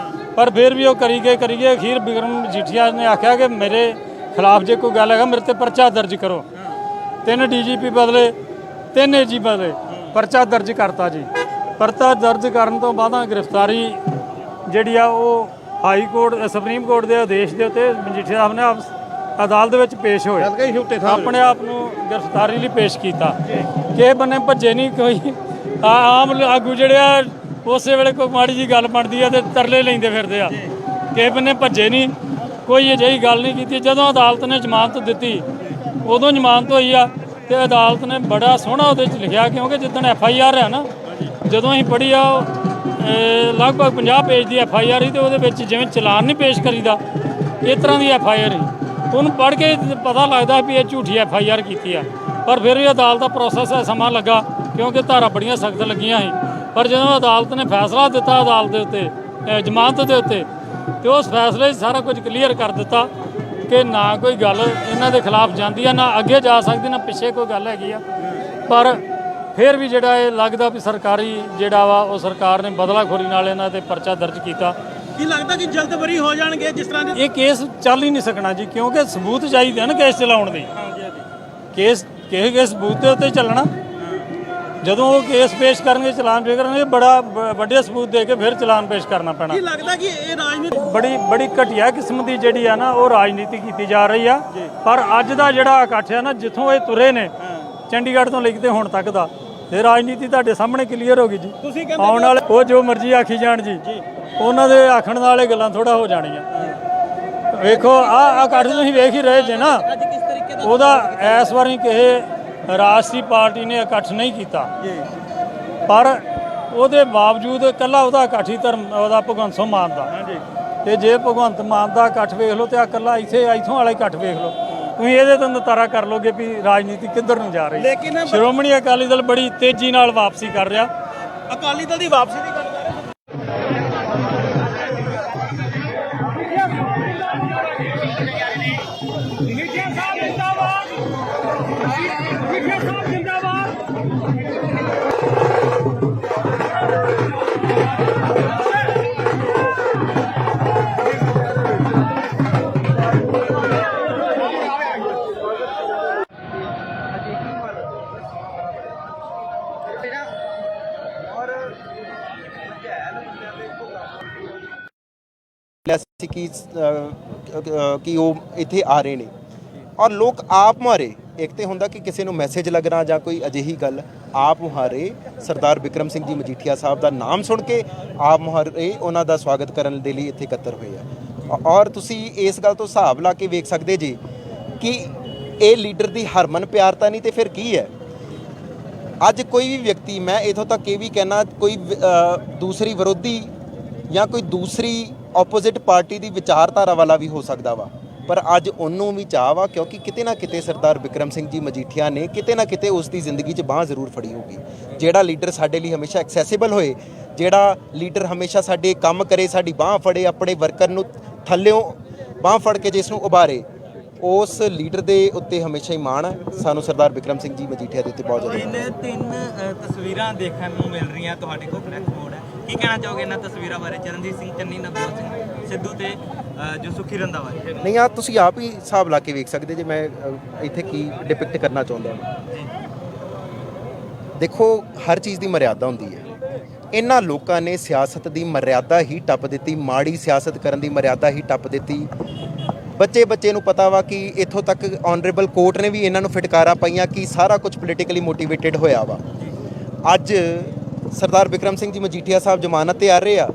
ਪਰ ਫਿਰ ਵੀ ਉਹ ਕਰੀ ਗਏ ਅਖੀਰ ਬਿਕਰਮ ਮਜੀਠੀਆ ਨੇ ਆਖਿਆ ਕਿ ਮੇਰੇ ਖਿਲਾਫ ਜੇ ਕੋਈ ਗੱਲ ਹੈਗਾ ਮੇਰੇ ਤੇ ਪਰਚਾ ਦਰਜ ਕਰੋ। 3 ਡੀਜੀਪੀ ਬਦਲੇ, 3 ਏਜੀ ਬਦਲੇ, ਪਰਚਾ ਦਰਜ ਕਰਤਾ ਜੀ। ਪਰਚਾ ਦਰਜ ਕਰਨ ਤੋਂ ਬਾਅਦ ਗ੍ਰਿਫਤਾਰੀ ਜਿਹੜੀ ਆ ਉਹ ਹਾਈ ਕੋਰਟ ਸੁਪਰੀਮ ਕੋਰਟ ਦੇ ਆਦੇਸ਼ ਦੇ ਉੱਤੇ ਮਜੀਠੀਆ ਸਾਹਿਬ ਨੇ ਅਦਾਲਤ ਦੇ ਵਿੱਚ ਪੇਸ਼ ਹੋਏ, ਆਪਣੇ ਆਪ ਨੂੰ ਗ੍ਰਿਫਤਾਰੀ ਲਈ ਪੇਸ਼ ਕੀਤਾ। ਕਿਸੇ ਬੰਨੇ ਭੱਜੇ ਨਹੀਂ, ਕੋਈ ਆਮ ਆਗੂ ਜਿਹੜੇ ਆ ਉਸੇ ਵੇਲੇ ਕੋਈ ਮਾੜੀ ਜੀ ਗੱਲ ਬਣਦੀ ਆ ਤੇ ਤਰਲੇ ਲੈਂਦੇ ਫਿਰਦੇ ਆ, ਕਿਸੇ ਬੰਨੇ ਭੱਜੇ ਨਹੀਂ, ਕੋਈ ਅਜਿਹੀ ਗੱਲ ਨਹੀਂ ਕੀਤੀ। ਜਦੋਂ ਅਦਾਲਤ ਨੇ ਜ਼ਮਾਨਤ ਦਿੱਤੀ ਉਦੋਂ ਜ਼ਮਾਨਤ ਹੋਈ ਆ, ਤੇ ਅਦਾਲਤ ਨੇ ਬੜਾ ਸੋਹਣਾ ਉਹਦੇ 'ਚ ਲਿਖਿਆ, ਕਿਉਂਕਿ ਜਿੱਦਣ FIR ਆ ਨਾ, ਜਦੋਂ ਅਸੀਂ ਪੜ੍ਹੀ ਆ ਲਗਭਗ 50 ਪੇਜ ਦੀ FIR ਸੀ, ਤੇ ਉਹਦੇ ਵਿੱਚ ਜਿਵੇਂ ਚਲਾਨ ਨਹੀਂ ਪੇਸ਼ ਕਰੀਦਾ ਇਸ ਤਰ੍ਹਾਂ ਦੀ FIR ਸੀ। ਉਹਨੂੰ ਪੜ੍ਹ ਕੇ ਪਤਾ ਲੱਗਦਾ ਵੀ ਇਹ ਝੂਠੀ FIR ਕੀਤੀ ਆ। ਪਰ ਫਿਰ ਵੀ ਅਦਾਲਤ ਦਾ ਪ੍ਰੋਸੈਸ ਸਮਾਂ ਲੱਗਾ, ਕਿਉਂਕਿ ਧਾਰਾ ਬੜੀਆਂ ਸਖਤ ਲੱਗੀਆਂ ਸੀ। ਪਰ ਜਦੋਂ ਅਦਾਲਤ ਨੇ ਫੈਸਲਾ ਦਿੱਤਾ ਅਦਾਲਤ ਦੇ ਉੱਤੇ ਜ਼ਮਾਨਤ ਦੇ ਉੱਤੇ, ਤੇ ਉਸ ਫੈਸਲੇ 'ਚ ਸਾਰਾ ਕੁਝ ਕਲੀਅਰ ਕਰ ਦਿੱਤਾ ਕਿ ਨਾ ਕੋਈ ਗੱਲ ਇਹਨਾਂ ਦੇ ਖਿਲਾਫ ਜਾਂਦੀ ਆ, ਨਾ ਅੱਗੇ ਜਾ ਸਕਦੀ, ਨਾ ਪਿੱਛੇ ਕੋਈ ਗੱਲ ਹੈਗੀ ਆ। ਪਰ ਫਿਰ ਵੀ ਜਿਹੜਾ ਇਹ ਲੱਗਦਾ ਵੀ ਸਰਕਾਰੀ ਜਿਹੜਾ ਵਾ ਉਹ ਸਰਕਾਰ ਨੇ ਬਦਲਾਖੋਰੀ ਨਾਲ ਇਹਨਾਂ ਤੇ ਪਰਚਾ ਦਰਜ ਕੀਤਾ। ਕੀ ਲੱਗਦਾ ਕਿ ਜਲਦ ਬਰੀ ਹੋ ਜਾਣਗੇ ਜਿਸ ਤਰ੍ਹਾਂ ਦੇ ਇਹ ਕੇਸ ਚੱਲ ਹੀ ਨਹੀਂ ਸਕਣਾ ਜੀ, ਕਿਉਂਕਿ ਸਬੂਤ ਚਾਹੀਦੇ ਹਨ ਕੇਸ ਚਲਾਉਣ ਦੇ। ਕੇਸ ਕਿਸੇ ਸਬੂਤ ਦੇ ਉੱਤੇ ਚੱਲਣਾ। ਜਦੋਂ ਉਹ ਕੇਸ ਪੇਸ਼ ਕਰਨਗੇ, ਚਲਾਨ ਪੇਸ਼ ਕਰਨਗੇ, ਬੜਾ ਵੱਡੇ ਸਬੂਤ ਦੇ ਕੇ ਫਿਰ ਚਲਾਨ ਪੇਸ਼ ਕਰਨਾ ਪੈਣਾ। ਕੀ ਲੱਗਦਾ ਕਿ ਇਹ ਰਾਜਨੀਤੀ ਬੜੀ ਘਟੀਆ ਕਿਸਮ ਦੀ ਜਿਹੜੀ ਆ ਨਾ ਉਹ ਰਾਜਨੀਤੀ ਕੀਤੀ ਜਾ ਰਹੀ ਆ। ਪਰ ਅੱਜ ਦਾ ਜਿਹੜਾ ਇਕੱਠ ਆ ਨਾ, ਜਿੱਥੋਂ ਇਹ ਤੁਰੇ ਨੇ ਚੰਡੀਗੜ੍ਹ ਤੋਂ ਲੈ ਕੇ ਹੁਣ ਤੱਕ ਦਾ, ਇਹ ਰਾਜਨੀਤੀ ਤੁਹਾਡੇ ਸਾਹਮਣੇ ਕਲੀਅਰ ਹੋ ਗਈ ਜੀ। ਤੁਸੀਂ ਕਹਿੰਦੇ ਆਉਣ ਵਾਲੇ ਉਹ ਜੋ ਮਰਜ਼ੀ ਆਖੀ ਜਾਣ ਜੀ, ਉਹਨਾਂ ਦੇ ਆਖਣ ਨਾਲ ਇਹ ਗੱਲਾਂ ਥੋੜਾ ਹੋ ਜਾਣੀਆਂ। ਵੇਖੋ ਆਹ ਇਕੱਠ ਤੁਸੀਂ ਵੇਖ ਹੀ ਰਹੇ ਜੇ ਨਾ, ਉਹਦਾ ਇਸ ਵਾਰੀ ਕਿਸੇ ਰਾਸ਼ਟਰੀ ਪਾਰਟੀ ਨੇ ਇਕੱਠ ਨਹੀਂ ਕੀਤਾ, ਪਰ ਉਹਦੇ ਬਾਵਜੂਦ ਇਕੱਲਾ ਉਹਦਾ ਇਕੱਠ ਹੀ ਧਰਮ ਉਹਦਾ ਭਗਵੰਤ ਸਿੰਘ ਮਾਨ ਦਾ। ਤੇ ਜੇ ਭਗਵੰਤ ਮਾਨ ਦਾ ਇਕੱਠ ਵੇਖ ਲਓ ਤੇ ਆ ਇਕੱਲਾ ਇੱਥੋਂ ਵਾਲਾ ਇਕੱਠ ਵੇਖ ਲਓ, ਤੁਸੀਂ ਇਹਦੇ ਤੋਂ ਨਤਾਰਾ ਕਰ ਲੋਗੇ ਵੀ ਰਾਜਨੀਤੀ ਕਿੱਧਰ ਨੂੰ ਜਾ ਰਹੀ। ਲੇਕਿਨ ਸ਼੍ਰੋਮਣੀ ਅਕਾਲੀ ਦਲ ਬੜੀ ਤੇਜ਼ੀ ਨਾਲ ਵਾਪਸੀ ਕਰ ਰਿਹਾ। ਅਕਾਲੀ ਦਲ ਦੀ ਵਾਪਸੀ ਦੀ ਗੱਲ ਕਰ ਰਹੇ ਸੀ ਕਿ ਉਹ ਇੱਥੇ ਆ ਰਹੇ ਨੇ ਔਰ ਲੋਕ ਆਪ ਮੁਹਾਰੇ, ਇੱਕ ਤੇ ਹੁੰਦਾ ਕਿ ਕਿਸੇ ਨੂੰ ਮੈਸੇਜ ਲੱਗਣਾ ਜਾਂ ਕੋਈ ਅਜਿਹੀ ਗੱਲ, ਆਪ ਮੁਹਾਰੇ ਸਰਦਾਰ ਬਿਕਰਮ ਸਿੰਘ ਜੀ ਮਜੀਠੀਆ ਸਾਹਿਬ ਦਾ ਨਾਮ ਸੁਣ ਕੇ ਆਪ ਮੁਹਾਰੇ ਉਹਨਾਂ ਦਾ ਸਵਾਗਤ ਕਰਨ ਦੇ ਲਈ ਇੱਥੇ ਇਕੱਤਰ ਹੋਏ ਆ। ਔਰ ਤੁਸੀਂ ਇਸ ਗੱਲ ਤੋਂ ਹਿਸਾਬ ਲਾ ਕੇ ਵੇਖ ਸਕਦੇ ਜੀ ਕਿ ਇਹ ਲੀਡਰ ਦੀ ਹਰਮਨ ਪਿਆਰਤਾ ਨਹੀਂ ਤੇ ਫਿਰ ਕੀ ਹੈ। ਅੱਜ ਕੋਈ ਵੀ ਵਿਅਕਤੀ, ਮੈਂ ਇਥੋਂ ਤੱਕ ਇਹ ਵੀ ਕਹਿਣਾ, ਕੋਈ ਦੂਸਰੀ ਵਿਰੋਧੀ ਜਾਂ ਕੋਈ ਦੂਸਰੀ ਆਪੋਜ਼ਿਟ ਪਾਰਟੀ ਦੀ ਵਿਚਾਰਧਾਰਾ ਵਾਲਾ ਵੀ ਹੋ ਸਕਦਾ ਵਾ, ਪਰ ਅੱਜ ਉਹਨੂੰ ਵੀ ਚਾਹ ਵਾ, ਕਿਉਂਕਿ ਕਿਤੇ ਨਾ ਕਿਤੇ ਸਰਦਾਰ ਬਿਕਰਮ ਸਿੰਘ ਜੀ ਮਜੀਠੀਆ ਨੇ ਕਿਤੇ ਨਾ ਕਿਤੇ ਉਸ ਦੀ ਜ਼ਿੰਦਗੀ 'ਚ ਬਾਂਹ ਜ਼ਰੂਰ ਫੜੀ ਹੋਊਗੀ। ਜਿਹੜਾ ਲੀਡਰ ਸਾਡੇ ਲਈ ਹਮੇਸ਼ਾ ਐਕਸੈਸਿਬਲ ਹੋਏ, ਜਿਹੜਾ ਲੀਡਰ ਹਮੇਸ਼ਾ ਸਾਡੇ ਕੰਮ ਕਰੇ, ਸਾਡੀ ਬਾਂਹ ਫੜੇ, ਆਪਣੇ ਵਰਕਰ ਨੂੰ ਥੱਲਿਓਂ ਬਾਂਹ ਫੜ ਕੇ ਜਿਸ ਨੂੰ ਉਭਾਰੇ, ਉਸ ਲੀਡਰ ਦੇ ਉੱਤੇ ਹਮੇਸ਼ਾ ਹੀ ਮਾਣ ਹੈ। ਸਾਨੂੰ ਸਰਦਾਰ ਬਿਕਰਮ ਸਿੰਘ ਜੀ ਮਜੀਠੀਆ ਦੇ ਉੱਤੇ ਬਹੁਤ ਜ਼ਿਆਦਾ ਤਿੰਨ ਤਸਵੀਰਾਂ ਦੇਖਣ ਨੂੰ ਮਿਲ ਰਹੀਆਂ ਤੁਹਾਡੇ ਕੋਲ ਫਲੈਕਸ ਮੋਡ ਹੈ, ਕੀ ਕਹਿਣਾ ਚਾਹੋਗੇ ਇਹਨਾਂ ਤਸਵੀਰਾਂ ਬਾਰੇ? ਚਰਨਜੀਤ ਸਿੰਘ ਚੰਨੀ, ਨਵਜੋਤ ਸਿੰਘ ਸਿੱਧੂ ਤੇ ਜੋ ਸੁਖੀ ਰੰਧਾਵਾ। ਨਹੀਂ, ਆ ਤੁਸੀਂ ਆਪ ਹੀ ਹਿਸਾਬ ਲਾ ਕੇ ਵੇਖ ਸਕਦੇ ਜੇ ਮੈਂ ਇੱਥੇ ਕੀ ਡਿਪਿਕਟ ਕਰਨਾ ਚਾਹੁੰਦਾ ਹਾਂ। ਦੇਖੋ, ਹਰ ਚੀਜ਼ ਦੀ ਮਰਿਆਦਾ ਹੁੰਦੀ ਹੈ। ਇਹਨਾਂ ਲੋਕਾਂ ਨੇ ਸਿਆਸਤ ਦੀ ਮਰਿਆਦਾ ਹੀ ਟੱਪ ਦਿੱਤੀ, ਮਾੜੀ ਸਿਆਸਤ ਕਰਨ ਦੀ ਮਰਿਆਦਾ ਹੀ ਟੱਪ ਦਿੱਤੀ। ਬੱਚੇ ਨੂੰ ਪਤਾ ਵਾ ਕਿ ਇੱਥੋਂ ਤੱਕ ਆਨਰੇਬਲ ਕੋਰਟ ਨੇ ਵੀ ਇਹਨਾਂ ਨੂੰ ਫਟਕਾਰਾਂ ਪਾਈਆਂ ਕਿ ਸਾਰਾ ਕੁਝ ਪੋਲੀਟੀਕਲੀ ਮੋਟੀਵੇਟਿਡ ਹੋਇਆ ਵਾ। ਅੱਜ ਸਰਦਾਰ ਬਿਕਰਮ ਸਿੰਘ ਜੀ ਮਜੀਠੀਆ ਸਾਹਿਬ ਜ਼ਮਾਨਤ ਤੇ ਆ ਰਹੇ ਆ,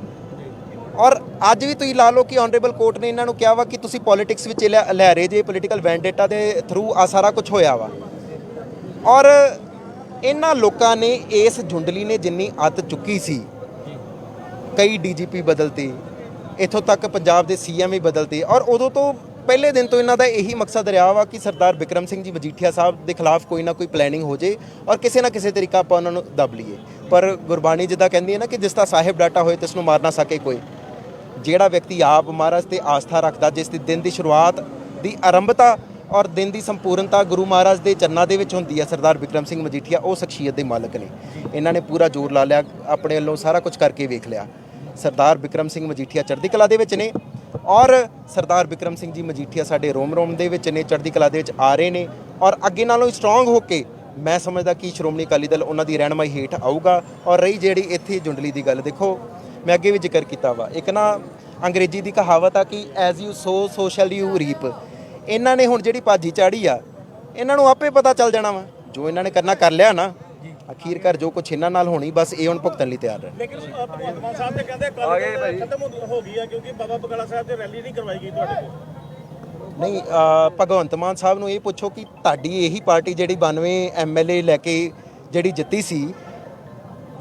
ਔਰ ਅੱਜ ਵੀ ਤੁਸੀਂ ਲਾ ਲਓ ਕਿ ਆਨਰੇਬਲ ਕੋਰਟ ਨੇ ਇਹਨਾਂ ਨੂੰ ਕਿਹਾ ਵਾ ਕਿ ਤੁਸੀਂ ਪੋਲਿਟਿਕਸ ਵਿੱਚ ਲੈ ਰਹੇ ਜੇ, ਪੋਲੀਟੀਕਲ ਵੈਂਡੇਟਾ ਦੇ ਥਰੂ ਆ ਸਾਰਾ ਕੁਝ ਹੋਇਆ ਵਾ। ਔਰ ਇਹਨਾਂ ਲੋਕਾਂ ਨੇ ਇਸ ਜੁੰਡਲੀ ਨੇ ਜਿੰਨੀ ਅੱਤ ਚੁੱਕੀ ਸੀ, ਕਈ ਡੀਜੀਪੀ ਬਦਲਤੇ, ਇੱਥੋਂ ਤੱਕ ਪੰਜਾਬ ਦੇ ਸੀਐਮ ਵੀ ਬਦਲਤੇ, ਔਰ ਉਦੋਂ ਤੋਂ ਪਹਿਲੇ ਦਿਨ ਤੋਂ ਇਹਨਾਂ ਦਾ ਇਹੀ ਮਕਸਦ ਰਿਹਾ ਵਾ ਕਿ ਸਰਦਾਰ ਬਿਕਰਮ ਸਿੰਘ ਜੀ ਮਜੀਠੀਆ ਸਾਹਿਬ ਦੇ ਖਿਲਾਫ ਕੋਈ ਨਾ ਕੋਈ ਪਲੈਨਿੰਗ ਹੋ ਜੇ ਔਰ ਕਿਸੇ ਨਾ ਕਿਸੇ ਤਰੀਕਾ ਆਪਾਂ ਉਹਨਾਂ ਨੂੰ ਦਬ ਲਈਏ। ਪਰ ਗੁਰਬਾਣੀ ਜਿੱਦਾਂ ਕਹਿੰਦੀ ਹੈ ਨਾ ਕਿ ਜਿਸ ਦਾ ਸਾਹਿਬ ਡਾਟਾ ਹੋਏ ਤਿਸ ਨੂੰ ਮਾਰ ਨਾ ਸਕੇ ਕੋਈ। ਜਿਹੜਾ ਵਿਅਕਤੀ ਆਪ ਮਹਾਰਾਜ ਤੇ ਆਸਥਾ ਰੱਖਦਾ, ਜਿਸ ਦੀ ਦਿਨ ਦੀ ਸ਼ੁਰੂਆਤ ਦੀ ਆਰੰਭਤਾ ਔਰ ਦਿਨ ਦੀ ਸੰਪੂਰਨਤਾ ਗੁਰੂ ਮਹਾਰਾਜ ਦੇ ਚਰਨਾਂ ਦੇ ਵਿੱਚ ਹੁੰਦੀ ਹੈ, ਸਰਦਾਰ ਬਿਕਰਮ ਸਿੰਘ ਮਜੀਠੀਆ ਉਹ ਸ਼ਖਸੀਅਤ ਦੇ ਮਾਲਕ ਨੇ। ਇਹਨਾਂ ਨੇ ਪੂਰਾ ਜ਼ੋਰ ਲਾ ਲਿਆ, ਆਪਣੇ ਵੱਲੋਂ ਸਾਰਾ ਕੁਝ ਕਰਕੇ ਵੇਖ ਲਿਆ। ਸਰਦਾਰ ਬਿਕਰਮ ਸਿੰਘ ਮਜੀਠੀਆ ਚੜ੍ਹਦੀ ਕਲਾ ਦੇ ਵਿੱਚ ਨੇ, ਔਰ ਸਰਦਾਰ ਬਿਕਰਮ ਸਿੰਘ ਜੀ ਮਜੀਠੀਆ ਸਾਡੇ ਰੋਮ ਦੇ ਵਿੱਚ ਨੇ, ਚੜ੍ਹਦੀ ਕਲਾ ਦੇ ਵਿੱਚ ਆ ਰਹੇ ਨੇ, ਔਰ ਅੱਗੇ ਨਾਲੋਂ ਸਟਰੋਂਗ ਹੋ ਕੇ ਮੈਂ ਸਮਝਦਾ ਕਿ ਸ਼੍ਰੋਮਣੀ ਅਕਾਲੀ ਦਲ ਉਹਨਾਂ ਦੀ ਰਹਿਨਮਾਈ ਹੇਠ ਆਊਗਾ। ਔਰ ਰਹੀ ਜਿਹੜੀ ਇੱਥੇ ਜੁੰਡਲੀ ਦੀ ਗੱਲ, ਦੇਖੋ ਮੈਂ ਅੱਗੇ ਵੀ ਜ਼ਿਕਰ ਕੀਤਾ ਵਾ, ਇੱਕ ਨਾ ਅੰਗਰੇਜ਼ੀ ਦੀ ਕਹਾਵਤ ਆ ਕਿ as you so so shell you reap. ਇਹਨਾਂ ਨੇ ਹੁਣ ਜਿਹੜੀ ਭਾਜੀ ਚਾੜੀ ਆ, ਇਹਨਾਂ ਨੂੰ ਆਪੇ ਪਤਾ ਚੱਲ ਜਾਣਾ ਵਾ, ਜੋ ਇਹਨਾਂ ਨੇ ਕਰਨਾ ਕਰ ਲਿਆ ਨਾ, ਅਖੀਰਕਾਰ ਜੋ ਕੁਛ ਇਹਨਾਂ ਨਾਲ ਹੋਣੀ ਬਸ ਇਹ ਹੁਣ ਭੁਗਤਣ ਲਈ ਤਿਆਰ ਹੈ। ਲੇਕਿਨ ਭਗਵੰਤ ਮਾਨ ਸਾਹਿਬ ਤੇ ਕਹਿੰਦੇ ਕੱਲ੍ਹ ਖਤਮ ਹੋ ਗਈ ਆ ਕਿਉਂਕਿ ਬਾਬਾ ਬਕਾਲਾ ਸਾਹਿਬ ਤੇ ਰੈਲੀ ਨਹੀਂ ਕਰਵਾਈ ਗਈ ਤੁਹਾਡੇ ਕੋਲ। ਨਹੀਂ, ਭਗਵੰਤ ਮਾਨ ਸਾਹਿਬ ਨੂੰ ਇਹ ਪੁੱਛੋ ਕਿ ਤੁਹਾਡੀ ਇਹੀ ਪਾਰਟੀ ਜਿਹੜੀ 92 ਐਮਐਲਏ ਲੈ ਕੇ ਜਿਹੜੀ ਜਿੱਤੀ ਸੀ,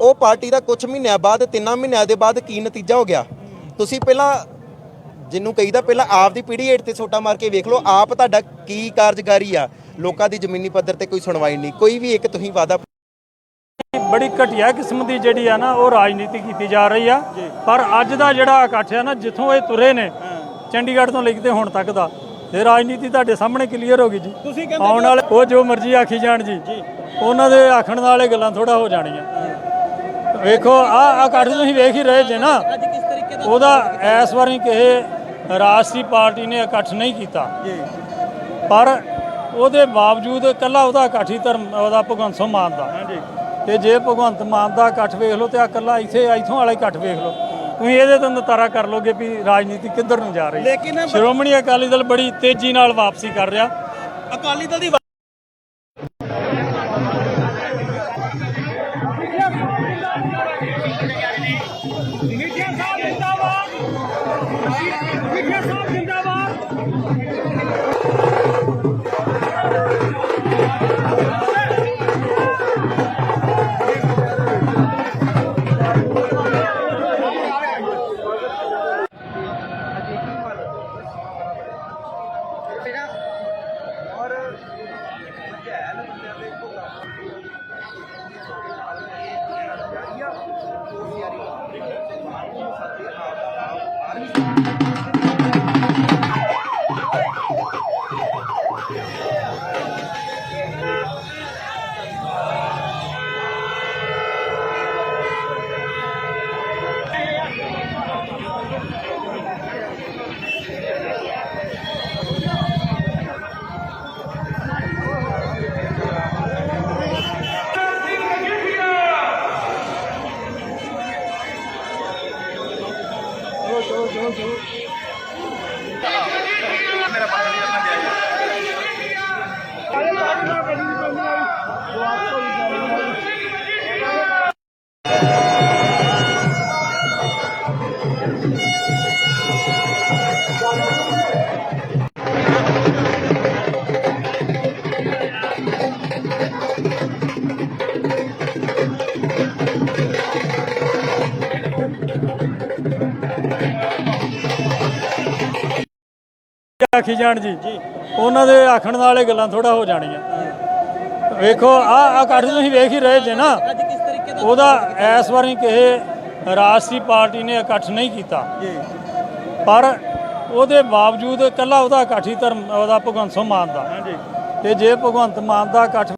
ਉਹ ਪਾਰਟੀ ਦਾ ਕੁਝ ਮਹੀਨਿਆਂ ਬਾਅਦ 3 ਮਹੀਨਿਆਂ ਦੇ ਬਾਅਦ ਕੀ ਨਤੀਜਾ ਹੋ ਗਿਆ। ਤੁਸੀਂ ਪਹਿਲਾਂ ਜਿਹਨੂੰ ਕਹੀਦਾ ਪਹਿਲਾਂ ਆਪ ਦੀ ਪੀੜ੍ਹੀ ਹੇਠ ਤੇ ਸੋਟਾ ਮਾਰ ਕੇ ਵੇਖ ਲਓ, ਆਪ ਤੁਹਾਡਾ ਕੀ ਕਾਰਜਕਾਰੀ ਆ। ਲੋਕਾਂ ਦੀ ਜ਼ਮੀਨੀ ਪੱਧਰ ਤੇ ਕੋਈ ਸੁਣਵਾਈ ਨਹੀਂ, ਕੋਈ ਵੀ ਇੱਕ ਤੁਸੀਂ ਵਾਅਦਾ। ਬੜੀ ਘਟੀਆ ਕਿਸਮ ਦੀ ਜਿਹੜੀ ਆ ਨਾ ਉਹ ਰਾਜਨੀਤੀ ਕੀਤੀ ਜਾ ਰਹੀ ਆ। ਪਰ ਅੱਜ ਦਾ ਜਿਹੜਾ ਇਕੱਠ ਆ ਨਾ, ਜਿੱਥੋਂ ਇਹ ਤੁਰੇ ਨੇ ਚੰਡੀਗੜ੍ਹ ਤੋਂ ਲੈ ਕੇ ਹੁਣ ਤੱਕ ਦਾ, ਇਹ ਰਾਜਨੀਤੀ ਤੁਹਾਡੇ ਸਾਹਮਣੇ ਕਲੀਅਰ ਹੋ ਗਈ ਜੀ। ਆਉਣ ਵਾਲੇ ਉਹ ਜੋ ਮਰਜ਼ੀ ਆਖੀ ਜਾਣ ਜੀ, ਉਹਨਾਂ ਦੇ ਆਖਣ ਨਾਲ ਇਹ ਗੱਲਾਂ ਥੋੜਾ ਹੋ ਜਾਣੀਆਂ। ਵੇਖੋ ਆਹ ਇਕੱਠ ਤੁਸੀਂ ਵੇਖ ਹੀ ਰਹੇ ਜੇ ਨਾ, ਉਹਦਾ ਇਸ ਵਾਰੀ ਕਿਸੇ ਰਾਸ਼ਟਰੀ ਪਾਰਟੀ ਨੇ ਇਕੱਠ ਨਹੀਂ ਕੀਤਾ, ਪਰ ਉਹਦੇ ਬਾਵਜੂਦ ਇਕੱਲਾ ਉਹਦਾ ਇਕੱਠ ਹੀ ਧਰਮ ਉਹਦਾ ਭਗਵੰਤ ਸਿੰਘ ਮਾਨ ਦਾ। ਤੇ ਜੇ ਭਗਵੰਤ ਮਾਨ ਦਾ ਇਕੱਠ ਵੇਖ ਲਓ ਤੇ ਆ ਇਕੱਲਾ ਇੱਥੋਂ ਵਾਲਾ ਇਕੱਠ ਵੇਖ ਲਓ, ਤੁਸੀਂ ਇਹਦੇ ਤੋਂ ਨਤਾਰਾ ਕਰ ਲੋਗੇ ਵੀ ਰਾਜਨੀਤੀ ਕਿੱਧਰ ਨੂੰ ਜਾ ਰਹੀ ਹੈ। ਸ਼੍ਰੋਮਣੀ ਅਕਾਲੀ ਦਲ ਬੜੀ ਤੇਜ਼ੀ ਨਾਲ ਵਾਪਸੀ ਕਰ ਰਿਹਾ। ਅਕਾਲੀ ਦਲ ਦੀ ਆਖੀ ਜਾਣ ਜੀ, ਉਹਨਾਂ ਦੇ ਆਖਣ ਨਾਲ ਇਹ ਗੱਲਾਂ ਥੋੜਾ ਹੋ ਜਾਣੀਆਂ। ਵੇਖੋ ਆਹ ਇਕੱਠ ਤੁਸੀਂ ਵੇਖ ਹੀ ਰਹੇ ਜੇ ਨਾ, ਉਹਦਾ ਇਸ ਵਾਰੀ ਕਿਸੇ ਰਾਸ਼ਟਰੀ ਪਾਰਟੀ ਨੇ ਇਕੱਠ ਨਹੀਂ ਕੀਤਾ, ਪਰ ਉਹਦੇ ਬਾਵਜੂਦ ਇਕੱਲਾ ਉਹਦਾ ਇਕੱਠ ਹੀ ਧਰਮ ਉਹਦਾ ਭਗਵੰਤ ਸਿੰਘ ਮਾਨ ਦਾ। ਤੇ ਜੇ ਭਗਵੰਤ ਮਾਨ ਦਾ ਇਕੱਠ